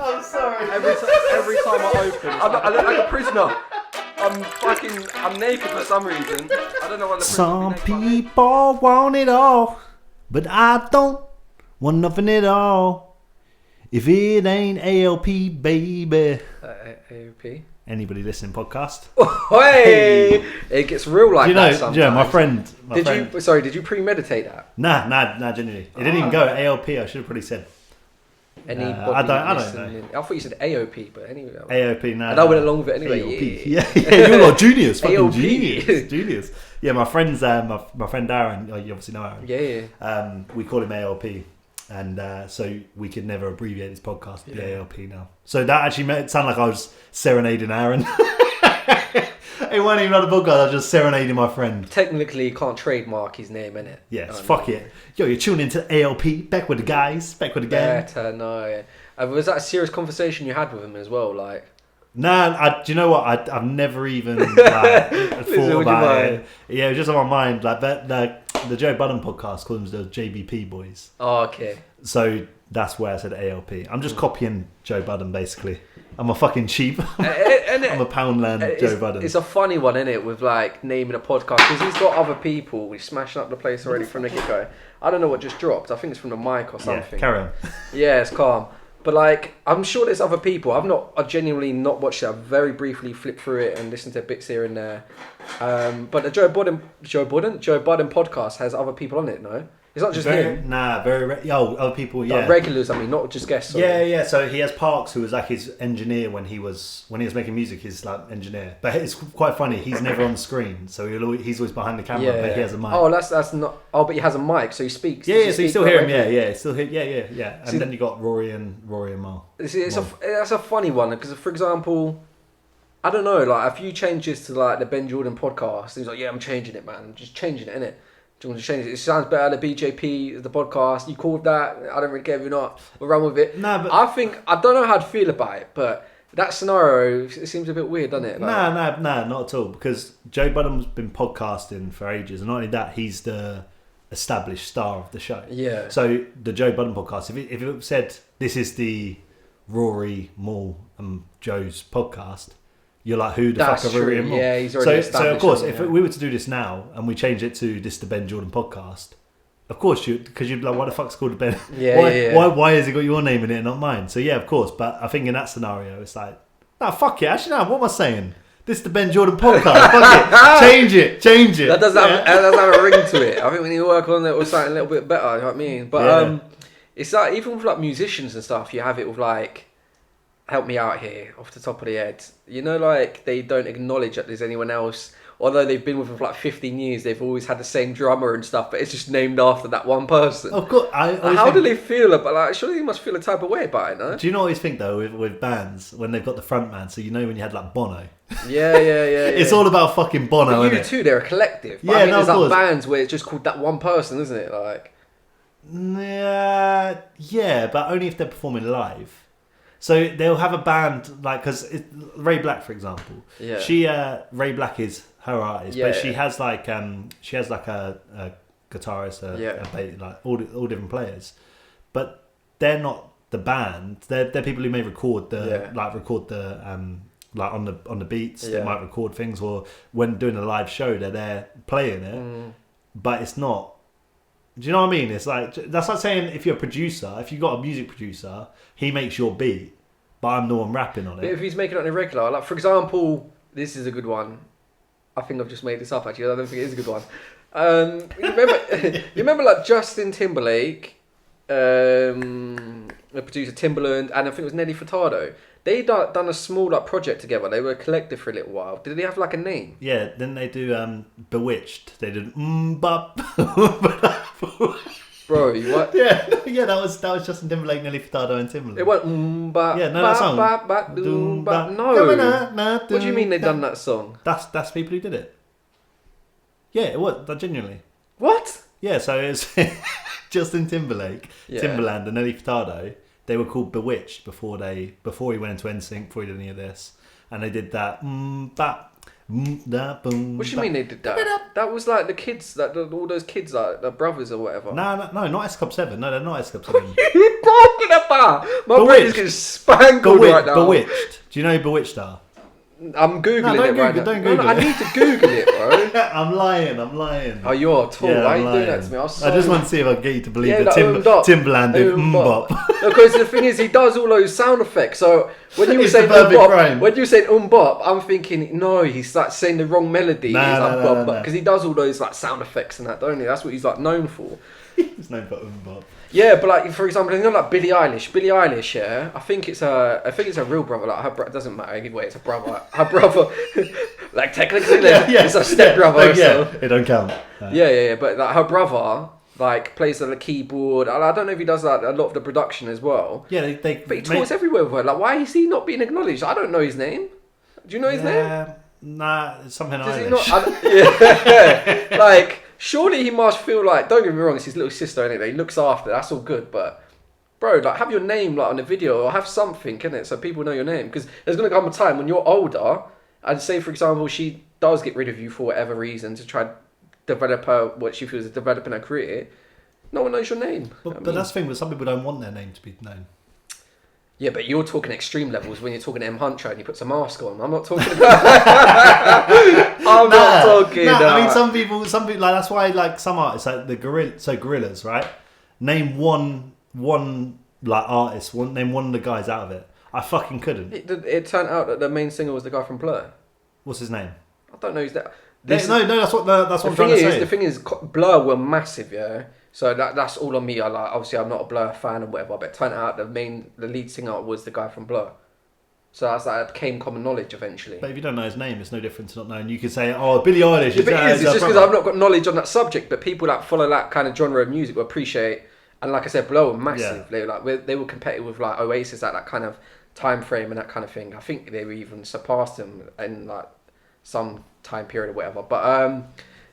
I'm sorry. Every time I open, I look like a prisoner. I'm naked for some reason. I don't know what the Some people want it all, but I don't want nothing at all. If it ain't ALP, baby. ALP? Anybody listening podcast? Hey! It gets real like that sometimes. Do you know, my friend... Did you premeditate that? Nah, genuinely. It didn't even go ALP, I should have probably said. I don't know. I thought you said AOP, but anyway. AOP, nah. And I went along with it anyway. AOP. Yeah, you're like genius. Fucking genius. Yeah, my friend's, my friend Darren, you obviously know Aaron. Yeah. We call him ALP. And so we could never abbreviate this podcast to be ALP now. So that actually made it sound like I was serenading Aaron. It wasn't even on the podcast, I was just serenading my friend. Technically, you can't trademark his name, innit? Yes, fuck it. Yo, you're tuning into ALP, back with the guys, back with the gang. Better, no. Was that a serious conversation you had with him as well? Like, nah, do you know what? I've never even thought about it. Yeah, it was just on my mind. Like the Joe Budden podcast calls them the JBP boys. Oh, okay. So that's where I said ALP. I'm just copying Joe Budden, basically. I'm a fucking sheep. I'm a Poundland Joe Budden. It's a funny one, isn't it, with like naming a podcast, because he's got other people. He's smashing up the place already from the get-go. I don't know what just dropped. I think it's from the mic or something. Yeah, carry on. Yeah, it's calm. But like, I'm sure there's other people. I genuinely not watched it. I've very briefly flipped through it and listened to bits here and there. But the Joe Budden podcast has other people on it, no? It's not just him. Nah, other people, yeah. Like regulars, I mean, not just guests. Yeah. So he has Parks, who was like his engineer when he was making music. He's like engineer, but it's quite funny. He's never on screen, so he's always behind the camera, but he has a mic. Oh, that's not. Oh, but he has a mic, so he speaks. Yeah. So you still hear him. Yeah. Still hear. Yeah. And then you got Rory and Mal. That's a funny one because, for example, I don't know, like a few changes to like the Ben Jordan podcast. He's like, yeah, I'm changing it, man. I'm just changing it, innit? Do you want to change it? It sounds better, the BJP, the podcast. You called that. I don't really care if you're not. We'll run with it. Nah, but I don't know how to feel about it, but that scenario, it seems a bit weird, doesn't it? Like, nah, not at all. Because Joe Budden's been podcasting for ages, and not only that, he's the established star of the show. Yeah. So the Joe Budden podcast, if it said this is the Rory, Mal, and Joe's podcast, you're like, who the fuck are Rory and Mal? Yeah, he's already established. So of course, if we were to do this now and we change it to this the Ben Jordan podcast, of course because you'd be like, why the fuck's it called the Ben? Yeah. Why has it got your name in it and not mine? So yeah, of course. But I think in that scenario, it's like, nah, fuck it. Actually, no. What am I saying? This is the Ben Jordan podcast. Fuck it. Change it. That does have a ring to it. I think we need to work on it or something a little bit better. You know what I mean? But it's like even with like musicians and stuff, you have it with like. Help me out here, off the top of the head. You know, like, they don't acknowledge that there's anyone else. Although they've been with him for like 15 years, they've always had the same drummer and stuff, but it's just named after that one person. Of course. How do they feel about, like, surely they must feel a type of way about it, no? Do you know what I always think, though, with bands, when they've got the front man, so you know when you had, like, Bono? Yeah. It's all about fucking Bono, isn't it? U2, they're a collective. But there's like bands where it's just called that one person, isn't it? Like, yeah, but only if they're performing live. So they'll have a band like, because Ray Black, for example, Ray Black is her artist, but she has like a guitarist, a bass, like all different players, but they're not the band. They're people who may record like on the beats. They might record things, or when doing a live show, they're there playing it, but it's not. Do you know what I mean? It's like, that's like saying if you're a producer, if you've got a music producer, he makes your beat, but I'm the one rapping on it. But if he's making it on a regular, like for example, this is a good one. I think I've just made this up actually. I don't think it is a good one. You remember like Justin Timberlake, the producer Timbaland, and I think it was Nelly Furtado. They done a small like project together. They were a collective for a little while. Did they have like a name? Yeah, then they do Bewitched. They did bop. Bro, you what? Yeah, that was Justin Timberlake, Nelly Furtado, and Timbaland. It went bop. Yeah, no, that song. No. What do you mean they done that song? That's people who did it. Yeah, it was. Genuinely. What? Yeah, so it was Justin Timberlake, Timbaland, and Nelly Furtado. They were called Bewitched before he went into NSYNC, before he did any of this, and they did that Da, boom, What do you mean they did that? That was like the kids, like all those kids, like the brothers or whatever. No, not S Club 7. No, they're not S Club 7. What are you talking about? My brain is getting spangled right now. Bewitched. Do you know who Bewitched are? I'm Googling it right now. Don't Google I need to Google it, bro. I'm lying. Oh, you're tall. Yeah, Why are you doing that to me? I just want to see if I can get you to believe Yeah, that like Timbaland did Umbop. Umbop. Because the thing is, he does all those sound effects. So when you were It's saying the perfect Umbop, crime. when you said Umbop, I'm thinking, no, he's like saying the wrong melody. No. Because he does all those like sound effects and that, don't he? That's what he's like known for. It's known for Umbop. Yeah, but like for example, you know, like Billie Eilish, yeah. I think it's a real brother. Like it doesn't matter either way. It's a brother. Her brother, like technically, it's a step brother. It don't count. No. Yeah. But like her brother, like plays on the keyboard. I don't know if he does like a lot of the production as well. Yeah, But he tours everywhere with her. Like, why is he not being acknowledged? I don't know his name. Do you know his name? Nah, it's something Does Irish. he not? Yeah. Like, surely he must feel like. Don't get me wrong, it's his little sister anyway. He looks after. That's all good, but. Bro, like, have your name like on a video or have something, innit, so people know your name. Because there's going to come a time when you're older, and say, for example, she does get rid of you for whatever reason to try to develop what she feels is developing her career. No one knows your name. But that's the thing, but some people don't want their name to be known. Yeah, but you're talking extreme levels when you're talking M. Huncho and he puts a mask on. I'm not talking about... not talking... I mean, some people, like, that's why, like, some artists, like, Gorillaz, right? Name one like, artist, name one of the guys out of it. I fucking couldn't. It turned out that the main singer was the guy from Blur. What's his name? I don't know who's that. That's what I'm trying to say. The thing is, Blur were massive, yeah. So that's all on me. Obviously, I'm not a Blur fan or whatever, but it turned out the lead singer was the guy from Blur. So that became common knowledge eventually. But if you don't know his name, it's no different to not knowing. You could say, "Oh, Billie Eilish." Yeah, it's just because I've not got knowledge on that subject. But people that follow that kind of genre of music will appreciate. And like I said, Blur were massive. Yeah. They were competitive with like Oasis at that kind of time frame and that kind of thing. I think they even surpassed them in like some time period or whatever. But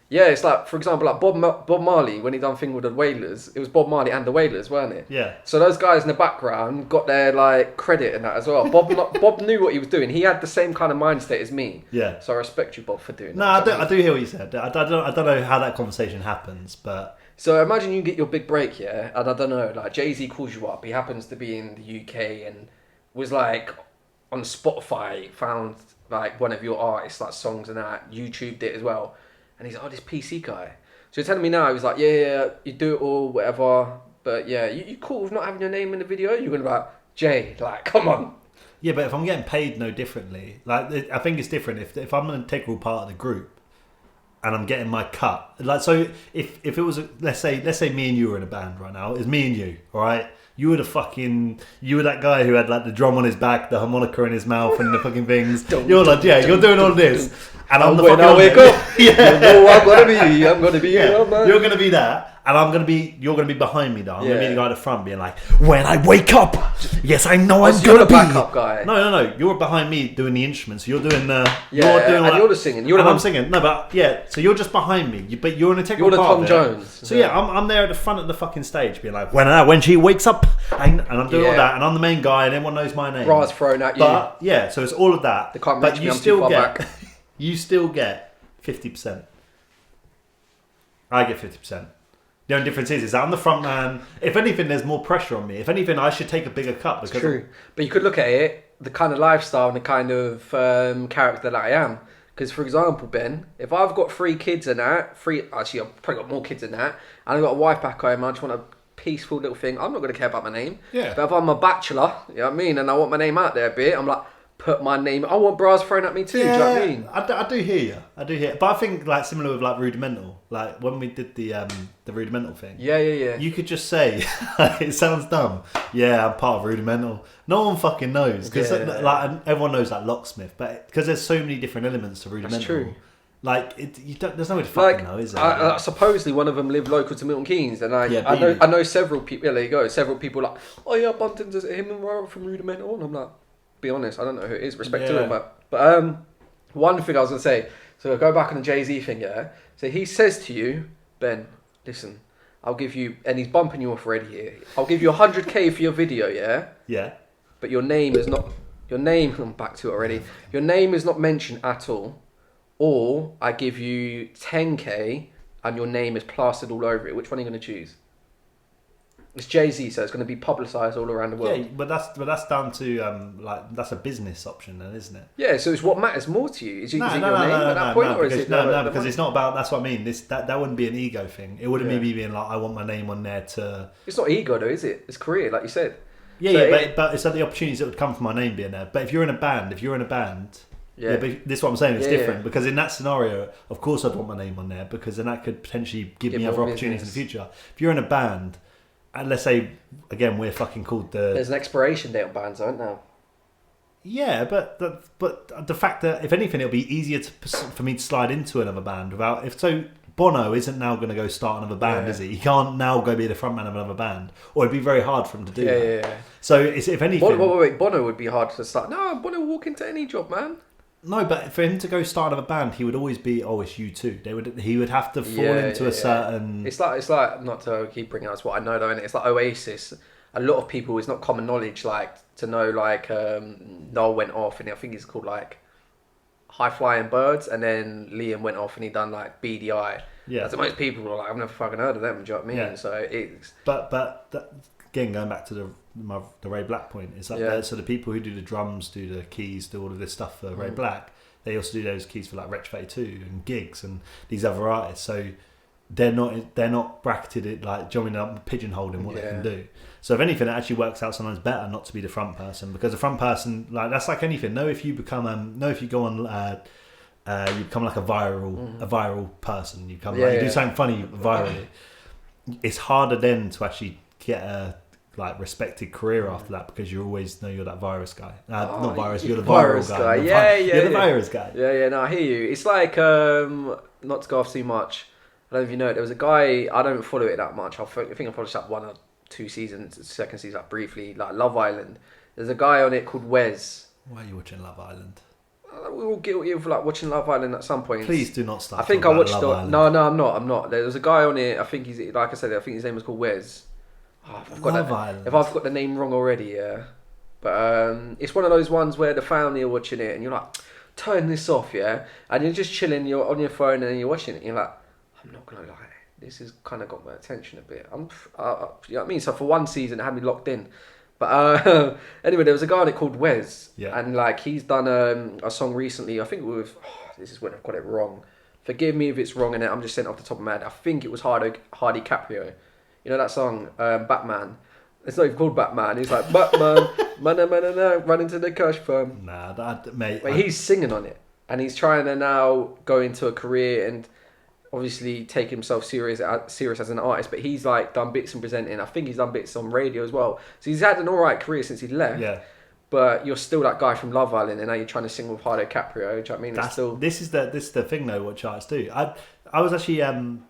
yeah, it's like, for example, like Bob Marley, when he done thing with the Wailers, it was Bob Marley and the Wailers, weren't it? Yeah. So those guys in the background got their like credit in that as well. Bob knew what he was doing. He had the same kind of mind state as me. Yeah. So I respect you, Bob, for doing that. No, I do hear what you said. I don't know how that conversation happens, but... So imagine you get your big break, yeah? And I don't know, like Jay-Z calls you up. He happens to be in the UK and was like on Spotify, found like one of your artists, like songs and that, YouTubed it as well. And he's like, oh, this PC guy. So you're telling me now, he was like, yeah, you do it all, whatever. But yeah, you cool with not having your name in the video? You're going to be like, Jay, like, come on. Yeah, but if I'm getting paid no differently, like, I think it's different. If I'm an integral part of the group and I'm getting my cut, like, so if it was, let's say me and you were in a band right now, it's me and you, all right? You were that guy who had like the drum on his back, the harmonica in his mouth, and the fucking things. You're like, you're doing all this, and I'm the fucking. When I wake up, yeah, I'm gonna be. Yeah. You're gonna be that, and you're gonna be behind me though. I'm gonna be the guy at the front, being like, when I wake up, yes, I know I'm gonna you're the be. backup guy. No. You're behind me doing the instruments. You're doing the. You're the singing. I'm singing. No, but yeah. So you're just behind me. But you're an integral part. You're the Tom Jones. So yeah, I'm there at the front of the fucking stage, being like, when she wakes up, and I'm doing all that, and I'm the main guy, and everyone knows my name. Bras thrown at you. But yeah, so it's all of that. They can't reach me. I'm too far back. You still get 50%. I get 50%. The only difference is that I'm the front man. If anything, there's more pressure on me. If anything, I should take a bigger cut. Because true. But you could look at it, the kind of lifestyle and the kind of character that I am. Because, for example, Ben, if I've got 3 kids and that, actually, I've probably got more kids than that, and I've got a wife back home, I just want a peaceful little thing, I'm not going to care about my name. Yeah. But if I'm a bachelor, you know what I mean, and I want my name out there a bit, I'm like, put my name. I want bras thrown at me too. Yeah, do you know what I mean? I do hear you. But I think like similar with like Rudimental. Like when we did the Rudimental thing. Yeah. You could just say it sounds dumb. Yeah, I'm part of Rudimental. No one fucking knows because like everyone knows like Locksmith, but because there's so many different elements to Rudimental. That's true. Like there's no way to fucking know, is there? Supposedly one of them lived local to Milton Keynes, and I know several people. Yeah, there you go. Several people like, oh yeah, I bumped into him and Rara from Rudimental, and I'm like. Be honest, I don't know who it is. Respect to him, but one thing I was gonna say. So I'll go back on the Jay-Z thing, yeah. So he says to you, Ben, listen, I'll give you, and he's bumping you off already here. I'll give you 100k for your video, yeah. Yeah. But your name is not. Your name. I'm back to it already. Your name is not mentioned at all or I give you 10k and your name is plastered all over it. Which one are you going to choose? It's Jay-Z, so it's going to be publicised all around the world. Yeah, but that's down to that's a business option, then, isn't it? Yeah, so it's what matters more to you. Is it your name at that point, or is it because it's not about. That's what I mean. That wouldn't be an ego thing. It wouldn't be being like, I want my name on there to. It's not ego though, is it? It's career, like you said. Yeah, so but it's like the opportunities that would come from my name being there. But if you're in a band, yeah, but this is what I'm saying. It's different because in that scenario, of course, I'd want my name on there because then that could potentially give me other opportunities in the future. If you're in a band. And let's say, again, we're fucking called the... There's an expiration date on bands, aren't there? Yeah, but the fact that, if anything, it'll be easier for me to slide into another band without... Bono isn't now going to go start another band, is he? He can't now go be the frontman of another band. Or it'd be very hard for him to do that. Yeah. So, if anything... Wait, Bono would be hard to start. No, Bono will walk into any job, man. No, but for him to go start another band, he would always be, it's you too. He would have to fall into a certain... It's like, not to keep bringing up what I know though, innit? It's like Oasis. A lot of people, it's not common knowledge, like, to know, like, Noel went off, and I think it's called, like, High Flying Birds, and then Liam went off and he done, like, BDI. Yeah. So most people were like, I've never fucking heard of them, do you know what I mean? Yeah. So it's... But again, going back to the Ray Black point, it's like so the people who do the drums, do the keys, do all of this stuff for Ray Black, they also do those keys for like Wretch 32 and Gigs and these other artists. So they're not bracketed like joining up, pigeonholed in what they can do. So if anything, it actually works out sometimes better not to be the front person, because the front person, like, that's like anything. If you become if you go on you become like a viral person, you become you do something funny virally. It's harder then to actually get a respected career after that, because you always know you're that virus guy. Not virus, you're the viral guy. You're the virus guy. Yeah, no, I hear you. It's like, not to go off too much, I don't know if you know it, there was a guy, I don't follow it that much, I think I followed like 1 or 2 seasons, second season, like briefly, like Love Island. There's a guy on it called Wes. Why are you watching Love Island? We're all guilty of like watching Love Island at some point. Please do not start. I think I watched it. No, I'm not. There was a guy on it, I think he's, like I said, I think his name was called Wes. If I've got the name wrong already, yeah. But it's one of those ones where the family are watching it and you're like, turn this off, yeah. And you're just chilling, you're on your phone and you're watching it and you're like, I'm not gonna lie, this has kind of got my attention a bit. You know what I mean? So for one season it had me locked in. But anyway, there was a guy on it called Wes, and like he's done a song recently, I think with, this is when I've got it wrong. Forgive me if it's wrong in it, I'm just saying off the top of my head. I think it was Hardy Caprio. You know that song, Batman? It's not even called Batman. He's like, Batman, run into the cash firm. Nah, mate. But he's singing on it. And he's trying to now go into a career and obviously take himself serious as an artist. But he's like done bits in presenting. I think he's done bits on radio as well. So he's had an alright career since he left. Yeah. But you're still that guy from Love Island, and now you're trying to sing with Hardy Caprio. Do you know what I mean? This is the thing though, what artists do. I was actually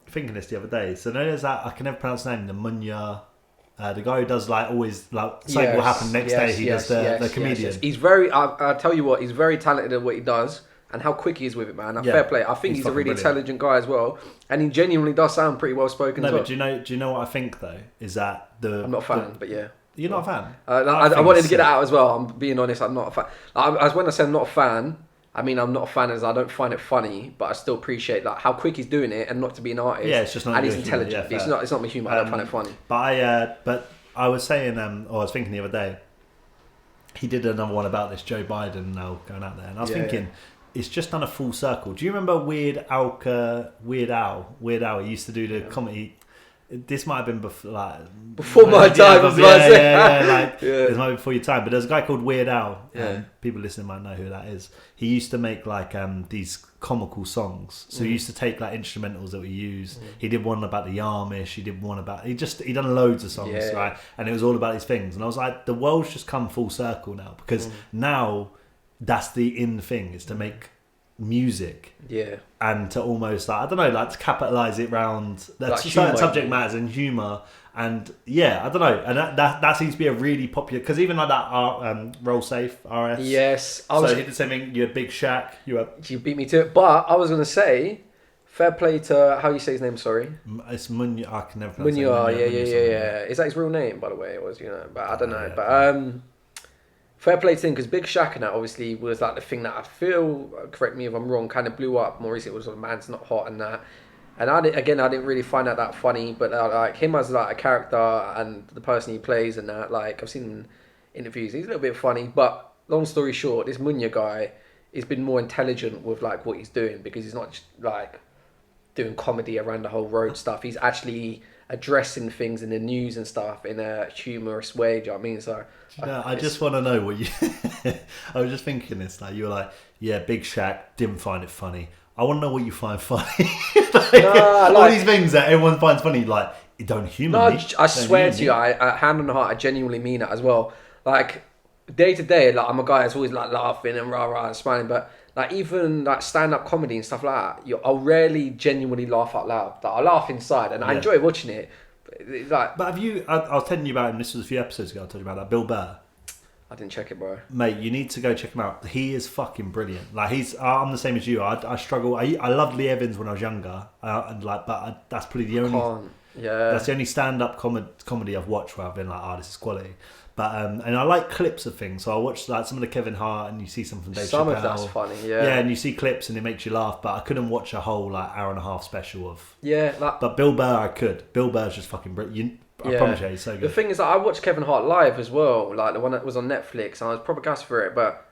thinking this the other day. So there's that, I can never pronounce the name, the Munya, the guy who does like always like something will happen next day. He does the comedian. Yes. He's very. I tell you what, he's very talented at what he does and how quick he is with it, man. Fair play. I think he's a really intelligent guy as well, and he genuinely does sound pretty well spoken. No, but do you know what I think though? Is that I'm not a fan, but yeah. You're not a fan? I wanted to get that out as well. I'm being honest. I'm not a fan. When I say I'm not a fan, I mean I'm not a fan as I don't find it funny, but I still appreciate like how quick he's doing it and not to be an artist. Yeah, it's just not. And he's intelligent. Humor, it's not my humour. I don't find it funny. But I was saying, I was thinking the other day, he did another one about this Joe Biden now going out there, and I was thinking. It's just done a full circle. Do you remember Weird Al? He used to do the comedy. This might have been before my time. This might be before your time. But there's a guy called Weird Al. People listening might know who that is. He used to make like these comical songs. So he used to take like instrumentals that we used. He did one about the Amish. He did one about he done loads of songs, right? And it was all about these things. And I was like, the world's just come full circle now, because now that's the in thing, is to make music, and to almost like, I don't know, like to capitalize it around like certain subject matters and humor, and I don't know, and that seems to be a really popular, because even like that Roll Safe RS, he did something. You had Big Shaq, you beat me to it, but I was gonna say fair play to, how you say his name, sorry? It's Munya. I can never pronounce it. Munya. Is that his real name, by the way? It was, but I don't know. But fair play to him, because Big Shaq and that obviously was like the thing that I feel, correct me if I'm wrong, kind of blew up more recently. It was Man's Not Hot and that. And I didn't really find that funny, but like him as like a character and the person he plays and that, like I've seen him in interviews, he's a little bit funny. But long story short, this Munya guy has been more intelligent with like what he's doing, because he's not just like doing comedy around the whole road stuff. He's actually addressing things in the news and stuff in a humorous way. Do you know what I mean? So I just want to know what you. I was just thinking this. Like you were like, yeah, Big Shaq didn't find it funny. I want to know what you find funny. All these things that everyone finds funny, like it don't humour me. I swear to you, I hand on the heart, I genuinely mean it as well. Like day to day, like I'm a guy that's always like laughing and rah and smiling, but like even like stand up comedy and stuff like that, I'll rarely genuinely laugh out loud. Like I laugh inside and I enjoy watching it. But have you? I was telling you about him. This was a few episodes ago. I told you about that. Bill Burr. I didn't check it, bro. Mate, you need to go check him out. He is fucking brilliant. Like I'm the same as you. I struggle. I loved Lee Evans when I was younger, that's probably the only. That's the only stand-up comedy I've watched where I've been like, this is quality. But and I like clips of things, so I watch like some of the Kevin Hart, and you see some from Dave Chappelle. Some of that's funny, yeah, and you see clips and it makes you laugh. But I couldn't watch a whole like hour and a half special of. But Bill Burr, I could. Bill Burr's just fucking brilliant. I promise you, he's so good. The thing is that I watched Kevin Hart live as well, like the one that was on Netflix, and I was proper gassed for it, but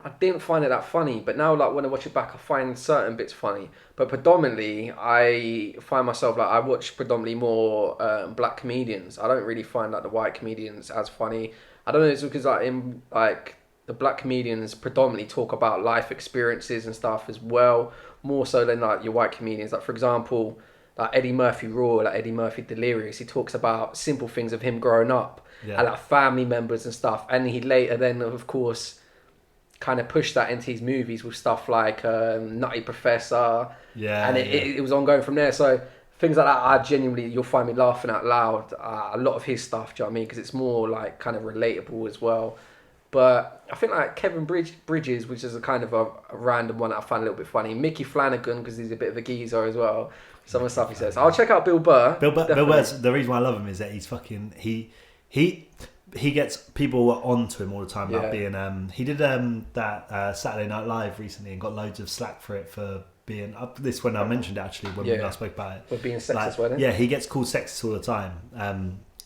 I didn't find it that funny. But now, like when I watch it back, I find certain bits funny. But predominantly, I find myself like I watch predominantly more black comedians. I don't really find like the white comedians as funny. I don't know, it's because like in like the black comedians predominantly talk about life experiences and stuff as well, more so than like your white comedians. Like for example, like Eddie Murphy Raw, like Eddie Murphy Delirious, he talks about simple things of him growing up and like family members and stuff. And he later then, of course, kind of pushed that into his movies with stuff like Nutty Professor. And it was ongoing from there. So things like that, I genuinely, you'll find me laughing out loud. A lot of his stuff, do you know what I mean? Because it's more like kind of relatable as well. But I think like Kevin Bridges, which is a kind of a random one that I find a little bit funny. Mickey Flanagan, because he's a bit of a geezer as well. Some of the stuff he says. I'll check out Bill Burr. Bill Burr's, the reason why I love him is that he's fucking he gets people onto him all the time about being he did that Saturday Night Live recently and got loads of slack for it for being up this when I mentioned it actually when we last spoke about it. For being sexist, wasn't it? Yeah, he gets called sexist all the time.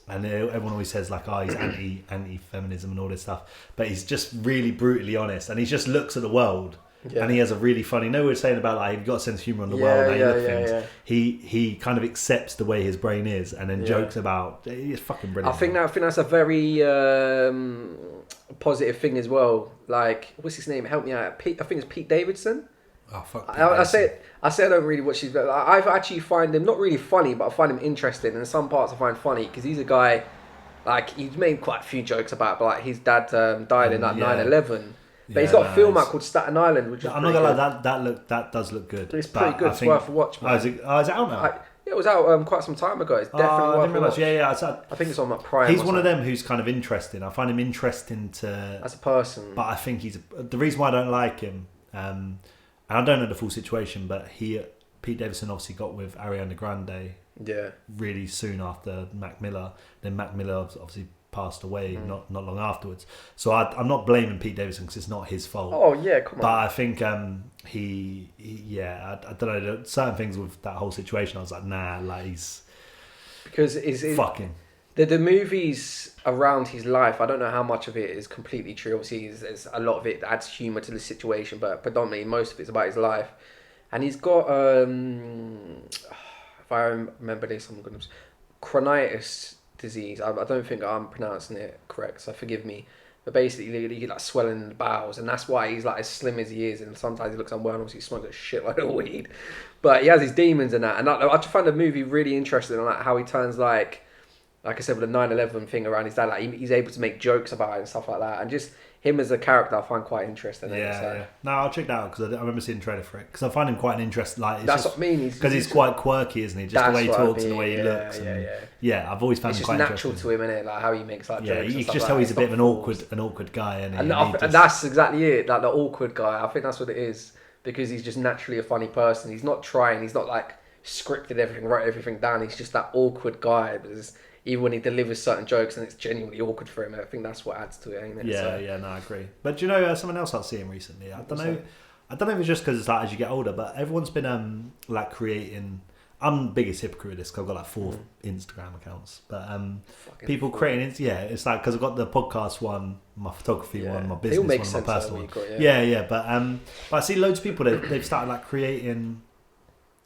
And everyone always says like, he's anti-feminism and all this stuff, but he's just really brutally honest, and he just looks at the world. And he has a really funny. We were saying about like you've got a sense of humor on the world. Things. He kind of accepts the way his brain is, and then jokes about. It's fucking brilliant. I think that's a very positive thing as well. Like what's his name? Help me out. I think it's Pete Davidson. Oh fuck. I say I don't really watch his. I actually find him not really funny, but I find him interesting. And some parts I find funny because he's a guy. Like he's made quite a few jokes about, but like his dad died in like 9/11. But he's got a film out called Staten Island, which is I'm not gonna lie, that does look good. It's pretty good. It's worth a watch, man. Is it out now? It was out quite some time ago. It's definitely worth a watch. I think it's on like Prime. He's one of them who's kind of interesting. I find him interesting as a person. But I think the reason why I don't like him, and I don't know the full situation, but Pete Davidson obviously got with Ariana Grande. Really soon after Mac Miller. Then Mac Miller obviously passed away not long afterwards. So I'm not blaming Pete Davidson because it's not his fault. Oh yeah, come on. But I think I don't know, certain things with that whole situation I was like, nah, like he's because it's fucking the movies around his life. I don't know how much of it is completely true. Obviously there's a lot of it that adds humour to the situation, but predominantly most of it's about his life. And he's got if I remember this, I'm gonna chronitis disease. I don't think I'm pronouncing it correct, so forgive me. But basically, he like swelling in the bowels, and that's why he's like as slim as he is. And sometimes he looks unwell. Obviously, he smokes a shitload of weed, but he has his demons and that. And I just find the movie really interesting on like how he turns like I said with the 9/11 thing around his dad. Like he's able to make jokes about it and stuff like that, and just him as a character, I find quite interesting. Yeah. No, I'll check that out because I remember seeing the trailer for it. Because I find him quite an interesting. Like that's what I mean. Because he's quite quirky, isn't he? Just the way he talks and the way he looks. Yeah, I've always found him quite interesting. It's just natural to him, isn't it? Like how he makes like jokes. Yeah, you can just tell he's a bit of an awkward guy, and that's exactly it. Like the awkward guy. I think that's what it is because he's just naturally a funny person. He's not trying. He's not like scripted everything, wrote everything down. He's just that awkward guy. Because even when he delivers certain jokes and it's genuinely awkward for him. I think that's what adds to it, ain't it? Yeah, no, I agree. But do you know someone else I've seen recently? I don't know if it's just because it's like as you get older, but everyone's been like creating. I'm the biggest hypocrite of this because I've got like 4 Instagram accounts, but people creating it's like because I've got the podcast one, my photography one, my business one, my personal one. But I see loads of people they've started like creating.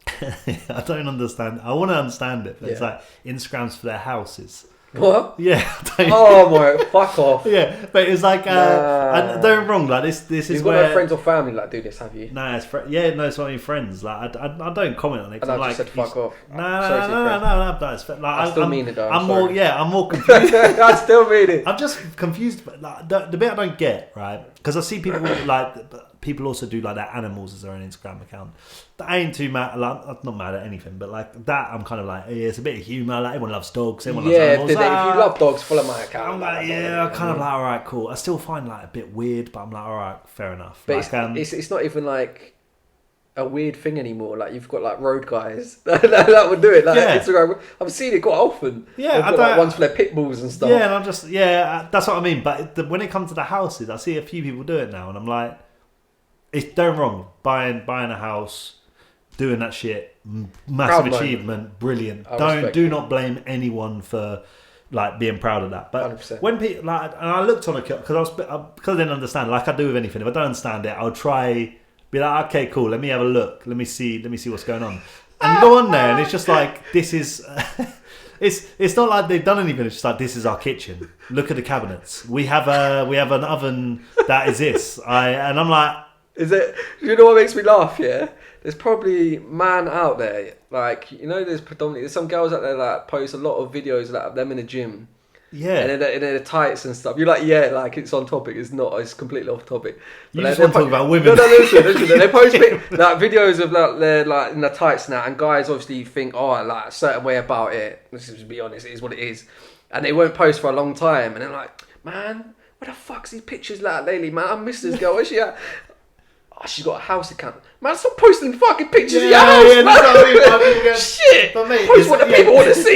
I don't understand. I want to understand it, but it's like Instagrams for their houses. What? Yeah. Oh my, fuck off. Yeah, but it's like, don't get me wrong, like this is You've where... got no friends or family like do this, have you? Nah, it's it's not even friends. Like, I don't comment on it. And I like, just said fuck off. No, it's like, I still mean it though. I'm more confused. I still mean it. I'm just confused, but like, the bit I don't get, right? Because I see people like... People also do like their animals as their own Instagram account. I ain't too mad. Like, I'm not mad at anything, but like that, I'm kind of like, it's a bit of humour. Like everyone loves dogs. Everyone loves animals. If you love dogs, follow my account. I'm like, I'm kind of like, all right, cool. I still find like a bit weird, but I'm like, all right, fair enough. But like, it's not even like a weird thing anymore. Like you've got like road guys that would do it. Like Instagram, I've seen it quite often. Yeah, I like ones for their pit bulls and stuff. Yeah, and I'm just that's what I mean. But when it comes to the houses, I see a few people do it now, and I'm like. It's don't wrong. Buying a house, doing that shit, massive achievement, brilliant. Do not blame anyone for like being proud of that. But 100%. When people like, and I looked on a because I didn't understand. Like I do with anything, if I don't understand it, I'll try be like, okay, cool. Let me have a look. Let me see what's going on. And go on there, and it's just like this is. It's not like they've done anything. It's just like this is our kitchen. Look at the cabinets. We have an oven that is this. And I'm like. Is it? You know what makes me laugh? Yeah, there's probably man out there like there's some girls out there that post a lot of videos like of them in the gym. Yeah, and in their tights and stuff. You're like, like it's on topic. It's not. It's completely off topic. But you just want to talk about women. No, listen. They post like videos of like they're like in the tights now, and guys obviously think like a certain way about it. Let's just be honest. It is what it is, and they won't post for a long time, and they're like, man, where the fuck's these pictures like lately, man? I miss this girl. Where's she at? Oh, she's got a house account. Man, stop posting fucking pictures of your house, man. Shit. But mate, post what the people want to see.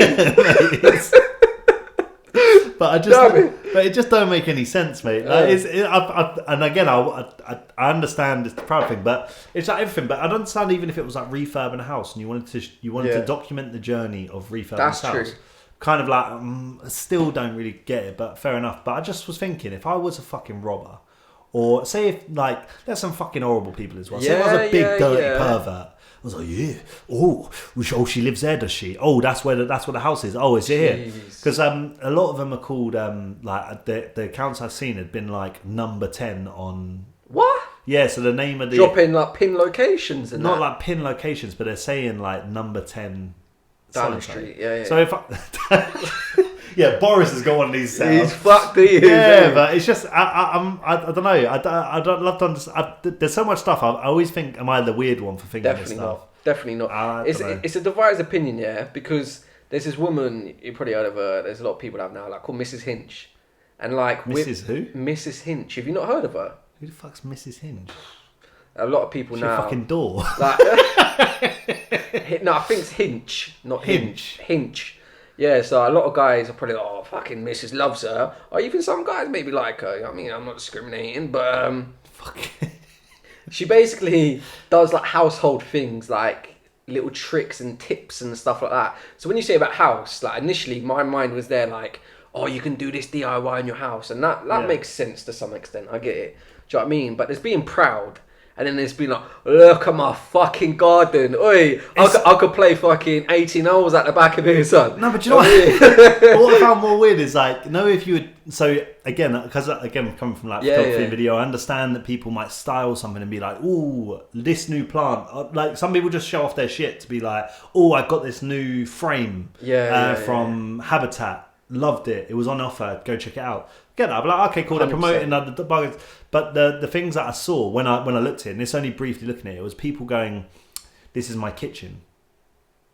But it just don't make any sense, mate. Like, and again, I understand it's the proud thing, but it's like everything. But I don't understand even if it was like refurbing a house and you wanted to document the journey of refurbing a house. True. Kind of like, I still don't really get it, but fair enough. But I just was thinking, if I was a fucking robber. Or say if like there's some fucking horrible people as well. Say if I was a big dirty pervert. I was like, she lives there, does she? Oh, that's where the house is. Oh, is it here? Because a lot of them are called like the accounts I've seen had been like number 10 on. What? Yeah, so the name of the dropping like pin locations and not like pin locations, but they're saying like number 10 Downing Street. Yeah. So if yeah, Boris has got one of these sounds. He's fucked these. Yeah, but it's just I don't know. I don't love to understand. There's so much stuff. I always think, am I the weird one for thinking this stuff? Definitely not. It's a divided opinion, yeah. Because there's this woman you probably heard of her. There's a lot of people have now, like called Mrs. Hinch, and like Mrs. Who? Mrs. Hinch. Have you not heard of her? Who the fuck's Mrs. Hinch? A lot of people now. Fucking door. Like, no, I think it's Hinch, not Hinch. Yeah, so a lot of guys are probably like, fucking Mrs. loves her. Or even some guys maybe like her. I mean, I'm not discriminating, but she basically does like household things, like little tricks and tips and stuff like that. So when you say about house, like initially my mind was there like, oh, you can do this DIY in your house. And that makes sense to some extent. I get it. Do you know what I mean? But there's being proud. And then there's been like, look at my fucking garden. Oi, I could play fucking 18 holes at the back of here, son. No, but you know what I found more weird is like, if you would... So again, because again, coming from like photography and video, I understand that people might style something and be like, ooh, this new plant. Like some people just show off their shit to be like, oh, I got this new frame from Habitat. Loved it. It was on offer. Go check it out. Get that. I'm like, okay, cool. They're promoting the buggers. But the things that I saw when I looked at it, and it's only briefly looking at it, was people going, "This is my kitchen.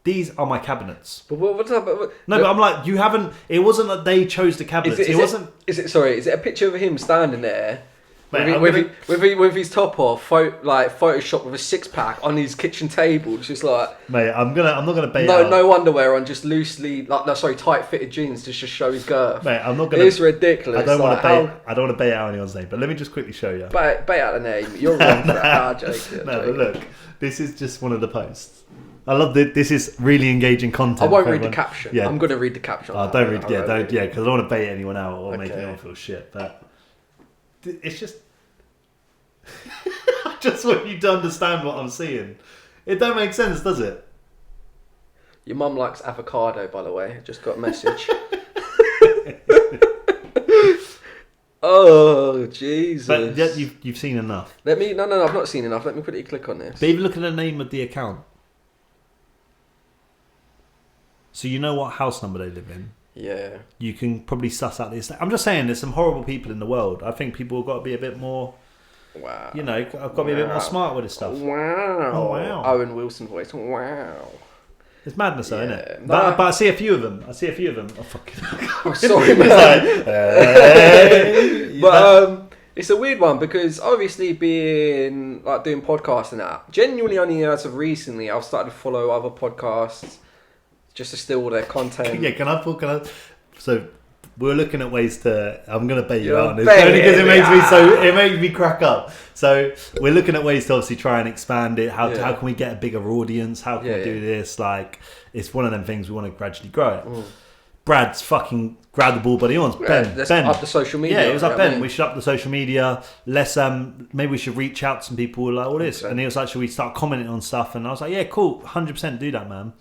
These are my cabinets." But what's up? No, but I'm like, you haven't. It wasn't that they chose the cabinets. It wasn't. Is it a picture of him standing there, Mate, with his top off, Photoshop with a 6-pack on his kitchen table. It's just like, mate, I'm not gonna bait out. No underwear on, just loosely, tight fitted jeans to just show his girth. Mate, I'm not gonna. It's ridiculous. I don't want to bait out anyone's name, but let me just quickly show you. Bait out the name. You're wrong for that. No, but look, this is just one of the posts. I love that. This is really engaging content. I won't read the caption. Yeah. I'm gonna read the caption. Oh, don't read. Because I don't want to bait anyone out or make anyone feel shit. But it's just. I just want you to understand what I'm seeing. It don't make sense, does it? Your mum likes avocado, by the way. Just got a message. Oh, Jesus. But yeah, you've seen enough. No, I've not seen enough. Let me quickly click on this. But even look at the name of the account. So you know what house number they live in. Yeah. You can probably suss out this. I'm just saying there's some horrible people in the world. I think people have got to be a bit more... Wow. You know, I've got to be a bit more smart with this stuff. Wow. Oh, wow. Owen Wilson voice. Wow. It's madness though, isn't it? But I see a few of them. Oh, fucking... I'm sorry, man. But it's a weird one because obviously being like doing podcasts and that, genuinely only as of recently I've started to follow other podcasts just to steal all their content. Yeah, can I? So we're looking at ways to. I'm going to bait you out on this only because it makes me crack up. So we're looking at ways to obviously try and expand it. How can we get a bigger audience? How can we do this? Like it's one of them things we want to gradually grow it. Brad's fucking grabbed the ball by the horns. Ben, up the social media. Yeah, it was like Ben. We should up the social media. Let's maybe we should reach out to some people like all this. And he was like, should we start commenting on stuff? And I was like, yeah, cool, 100% do that, man.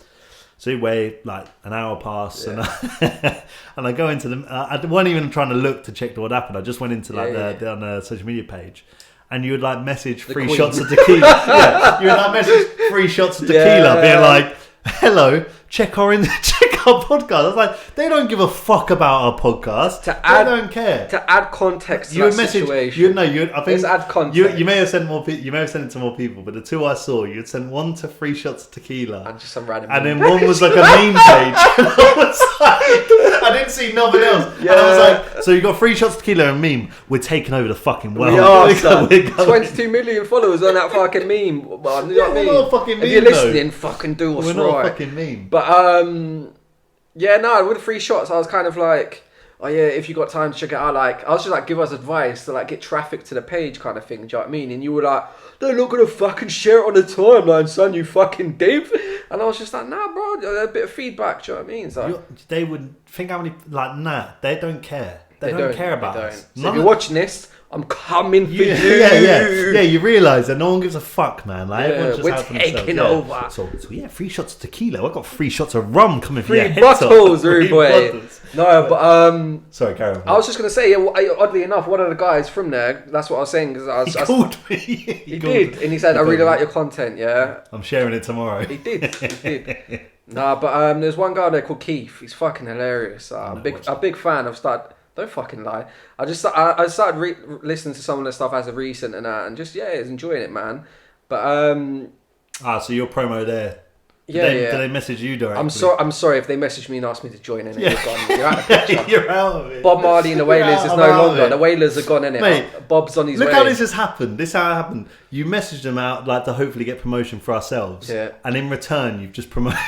So we wait like an hour pass, and I go into them. I wasn't even trying to look to check what happened. I just went into on the social media page, and you would like message free shots of tequila. You would like message free shots of tequila, being like, "Hello, check our podcast." I was like, they don't give a fuck about our podcast. They don't care. To add context to that situation. I think let's add context. You may have sent more. You may have sent it to more people, but the two I saw, you'd send one to free shots of tequila, and just some random. And then one was like a meme page. And I was like, I didn't see nothing else. Yeah. And I was like, so you got free shots of tequila and meme. We're taking over the fucking world. We are. 22 million followers on that fucking meme. You know what I mean? We're not a fucking meme. If you're listening, fucking do what's right. We're not a fucking meme. But with the free shots, I was kind of like, oh yeah, if you got time to check it out, like I was just like, give us advice to like get traffic to the page kind of thing. Do you know what I mean? And you were like, they're not gonna fucking share it on the timeline, son, you fucking div. And I was just like, nah, bro, a bit of feedback. Do you know what I mean? So they would think how many they don't care. They don't care about us. So if you're watching this, I'm coming for you. Yeah. You realise that no one gives a fuck, man. Like everyone's just we're taking over. So free shots of tequila. I got free shots of rum coming for you. Free bottles, rude boy. No, but sorry, carry on. I was just gonna say, oddly enough, one of the guys from there. That's what I was saying because he called me. He did, and he said, "I really like your content." Yeah, I'm sharing it tomorrow. He did. Nah, but there's one guy there called Keith. He's fucking hilarious. A big fan. Don't fucking lie. I started listening to some of the stuff as of recent and that, and just enjoying it, man. But so your promo there. Did they message you directly? I'm sorry if they messaged me and asked me to join in it. You're out of the picture. You're out of it. Bob Marley and the Wailers is no longer. The Wailers are gone in it. Mate, Bob's on his way. Look how this has happened. This is how it happened. You messaged them out like to hopefully get promotion for ourselves. Yeah. And in return, you've just promoted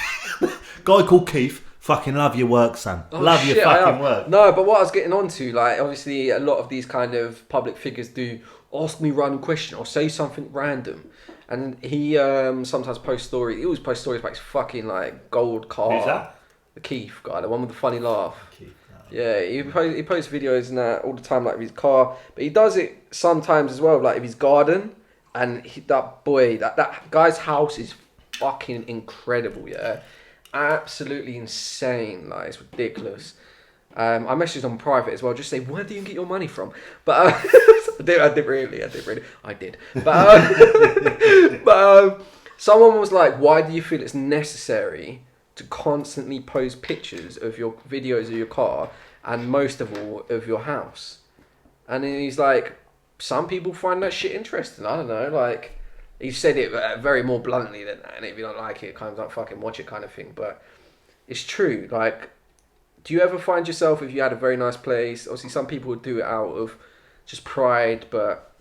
guy called Keith. Fucking love your work, Sam. Love your fucking work. No, but what I was getting onto, like, obviously a lot of these kind of public figures do ask me random question or say something random. And he sometimes posts stories. He always posts stories about his fucking, like, gold car. Who's that? The Keith guy, the one with the funny laugh. Keith. No. Yeah, he posts videos and that all the time, like, of his car. But he does it sometimes as well, like, of his garden. And that guy's house is fucking incredible, yeah. Absolutely insane, like it's ridiculous. I messaged on private as well, just say, where do you get your money from? But I did really. But someone was like, why do you feel it's necessary to constantly post pictures of your videos of your car and most of all of your house? And then he's like, some people find that shit interesting. I don't know, like. He said it very more bluntly than that, and if you don't like it, kind of don't fucking watch it kind of thing. But it's true. Like, do you ever find yourself, if you had a very nice place, obviously some people would do it out of just pride, but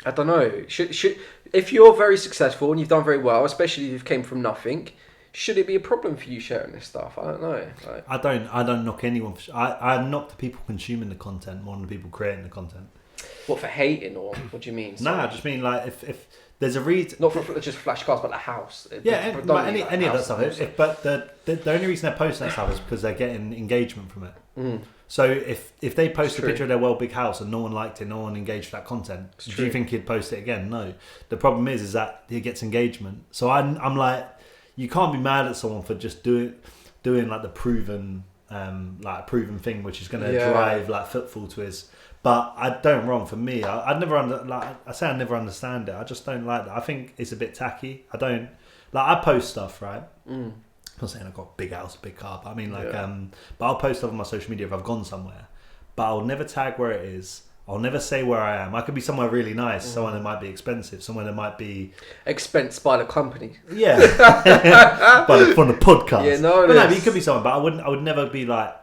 I don't know. Should if you're very successful and you've done very well, especially if you've came from nothing, should it be a problem for you sharing this stuff? I don't know. Like, I don't knock anyone. I knock the people consuming the content more than the people creating the content. what, for hating, or what do you mean? No, I just mean like if there's a reason. Not for just flashcards, but the house. Yeah, any of that stuff. But the only reason they're posting that stuff is because they're getting engagement from it. Mm. So if they post a picture of their well big house and no one liked it, no one engaged with that content, do you think he'd post it again? No. The problem is that he gets engagement. So I'm like, you can't be mad at someone for just doing like the proven thing, which is going to drive like footfall to his. But I don't wrong for me. I never I never understand it. I just don't like that. I think it's a bit tacky. I don't I post stuff, right? Mm. I'm not saying I've got a big house, a big car, but I mean but I'll post stuff on my social media if I've gone somewhere. But I'll never tag where it is. I'll never say where I am. I could be somewhere really nice, somewhere that might be expensive, somewhere that might be expensed by the company. Yeah, from the podcast. Yeah, no, but you could be somewhere, but I would never be like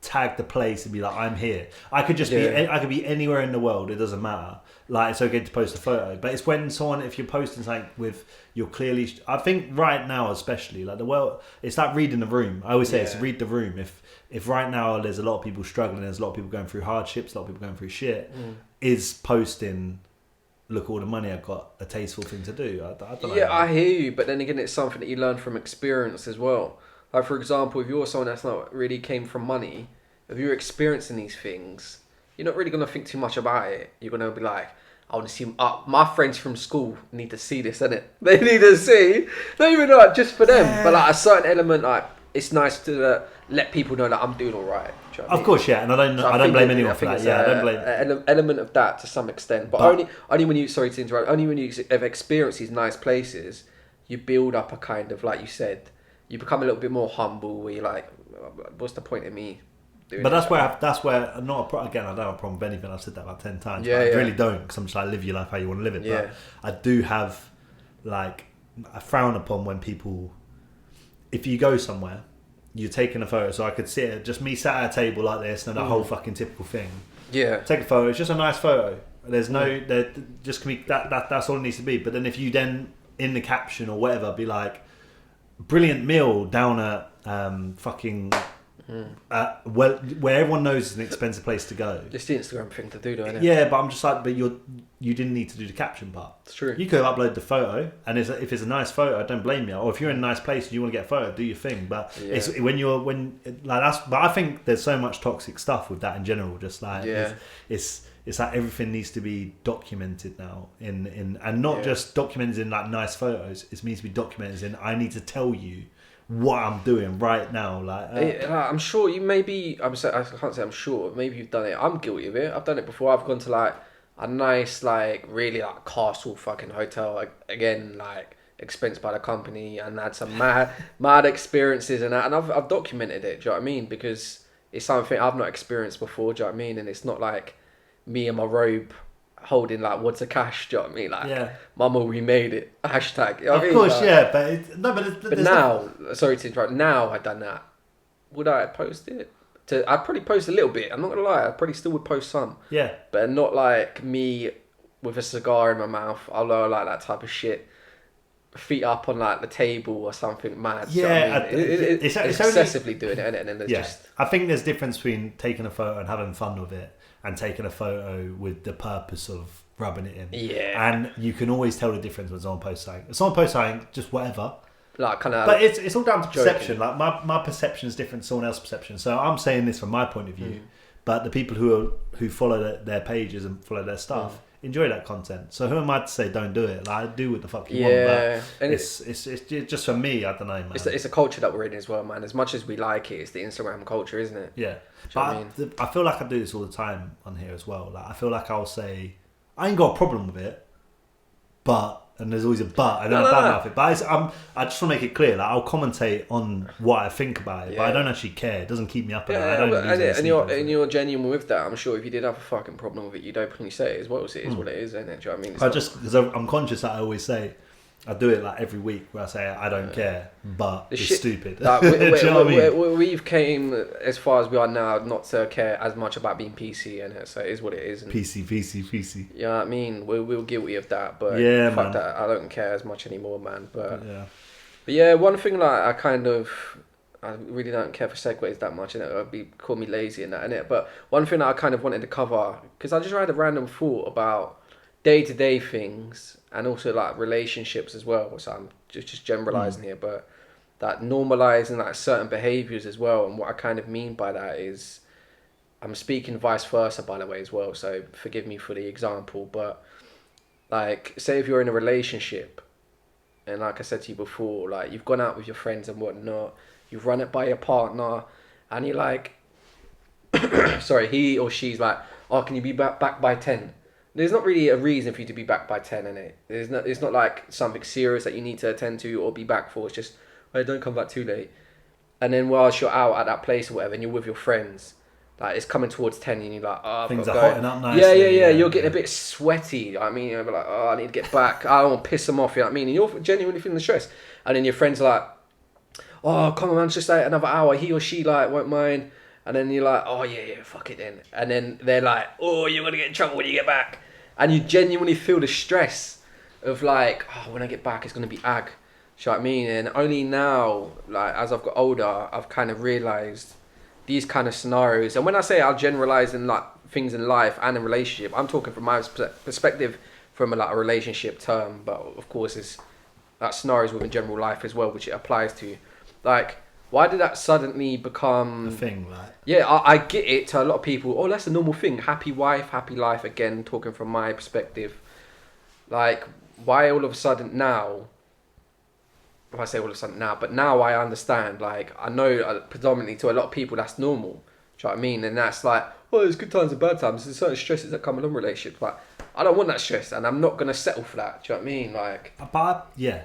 tag the place and be like, I'm here. I could just I could be anywhere in the world. It doesn't matter. Like, it's okay to post a photo, but it's when someone, if you're posting something with, you're clearly, I think right now especially, like the world, it's like reading the room. I always say it's read the room. If right now there's a lot of people struggling, there's a lot of people going through hardships, a lot of people going through shit, is posting, look at all the money I've got, a tasteful thing to do? I don't know. Yeah, I hear you, but then again, it's something that you learn from experience as well. Like, for example, if you're someone that's not really came from money, if you're experiencing these things, you're not really going to think too much about it. You're going to be like, I want to see, my friends from school need to see this, innit? They need to see, not even like just for them, but like a certain element, like, it's nice to let people know that I'm doing all right. Do you know what I mean? Of course, yeah, and I don't blame anyone for that. Yeah, I don't blame an element of that to some extent, but only when you, sorry to interrupt, only when you have experienced these nice places, you build up a kind of, like you said, you become a little bit more humble. Where you're like, what's the point of me? But that's where again, I don't have a problem with anything. I've said that about 10 times. I really don't, because I'm just like, live your life how you want to live it. Yeah. But I do have, like, I frown upon when people, if you go somewhere, you're taking a photo. So I could sit, just me sat at a table like this, and the whole fucking typical thing. Yeah. Take a photo. It's just a nice photo. There's no, there just can be that's all it needs to be. But then if you then in the caption or whatever be like, brilliant meal down at fucking. Where everyone knows it's an expensive place to go. It's the Instagram thing to do, though, isn't it? Yeah, but I'm just like, but you didn't need to do the caption part. It's true. You could have uploaded the photo, and if it's a nice photo, I don't blame you. Or if you're in a nice place and you want to get a photo, do your thing. But it's but I think there's so much toxic stuff with that in general. Just like it's like everything needs to be documented now and not just documented in like nice photos. It needs to be documented in, I need to tell you what I'm doing right now. I'm sure you maybe, I can't say I'm sure, maybe you've done it. I'm guilty of it. I've done it before. I've gone to like a nice, like really like castle fucking hotel, like, again, like expensed by the company, and had some mad experiences and that, and I've documented it, do you know what I mean? Because it's something I've not experienced before, do you know what I mean? And it's not like me and my robe holding like wads of cash, do you know what I mean? Like, mama, we made it. Hashtag. You know what I mean? Course, like, but now, sorry to interrupt. Now I've done that. Would I post it? I'd probably post a little bit. I'm not gonna lie. I probably still would post some. Yeah. But not like me with a cigar in my mouth. Although I like that type of shit. Feet up on like the table or something mad. Yeah, you know what I mean? It's excessively doing it, and then there's just. I think there's a difference between taking a photo and having fun with it, and taking a photo with the purpose of rubbing it in. Yeah. And you can always tell the difference when someone posts something. If someone posts something, just whatever. Like, kind of. But it's all down to perception. Like my perception is different to someone else's perception. So I'm saying this from my point of view. But the people who follow their pages and follow their stuff enjoy that content. So who am I to say don't do it? Like, do what the fuck you want. But and it's just for me. I don't know, man. It's a culture that we're in as well, man. As much as we like it, it's the Instagram culture, isn't it? Yeah. But I feel like I do this all the time on here as well. Like, I feel like I'll say, I ain't got a problem with it, but, and there's always a but, and then I don't know it. But I just want to make it clear, like, I'll commentate on what I think about it, but I don't actually care. It doesn't keep me up at night. And you're genuine with that. I'm sure if you did have a fucking problem with it, you'd openly say it as well. It is what it is, isn't it? Do you know what I mean? Because I'm conscious that I always say, I do it like every week where I say I don't care, but it's stupid. Like, Do you know what I mean? we've came as far as we are now not to care as much about being PC, and so it is what it is. And PC. you know what I mean? We're guilty of that, but Yeah, fuck man. that. I don't care as much anymore, man. But yeah, one thing like I really don't care for segues that much, and it would call me lazy and that, innit? But one thing that I kind of wanted to cover, because I just had a random thought about day-to-day things and also like relationships as well. So I'm just generalizing here, but that normalizing like certain behaviors as well. And what I kind of mean by that is, I'm speaking vice versa, by the way, as well. So forgive me for the example, but like, say if you're in a relationship, and like I said to you before, like you've gone out with your friends and whatnot, you've run it by your partner, and you're like, sorry, he or she's like, oh, can you be back by 10? There's not really a reason for you to be back by 10, innit? It's not like something serious that you need to attend to or be back for. It's just, oh, don't come back too late. And then whilst you're out at that place or whatever, and you're with your friends, like it's coming towards 10, and you're like, oh, things are hotting up nicely. Yeah. You're getting a bit sweaty. You know what I mean, you're like, oh, I need to get back. I don't want to piss them off. You know what I mean? And you're genuinely feeling the stress. And then your friends are like, oh, come on, man, just like another hour. He or she like won't mind. And then you're like, oh yeah, fuck it then. And then they're like, oh, you're gonna get in trouble when you get back. And you genuinely feel the stress of like, oh, when I get back, it's gonna be ag. Do you know what I mean? And only now, like as I've got older, I've kind of realised these kind of scenarios. And when I say I'll generalise in like things in life and in relationship, I'm talking from my perspective from a relationship term. But of course, it's like scenarios within general life as well, which it applies to. Like, why did that suddenly become a thing? Like, yeah, I get it to a lot of people. Oh, that's a normal thing. Happy wife, happy life. Again, talking from my perspective. Like, why all of a sudden now? If I say all of a sudden now, but now I understand. Like, I know predominantly to a lot of people that's normal. Do you know what I mean? And that's like, oh, there's good times and bad times. There's certain stresses that come along with relationships. But I don't want that stress, and I'm not gonna settle for that. Do you know what I mean? Like, but yeah,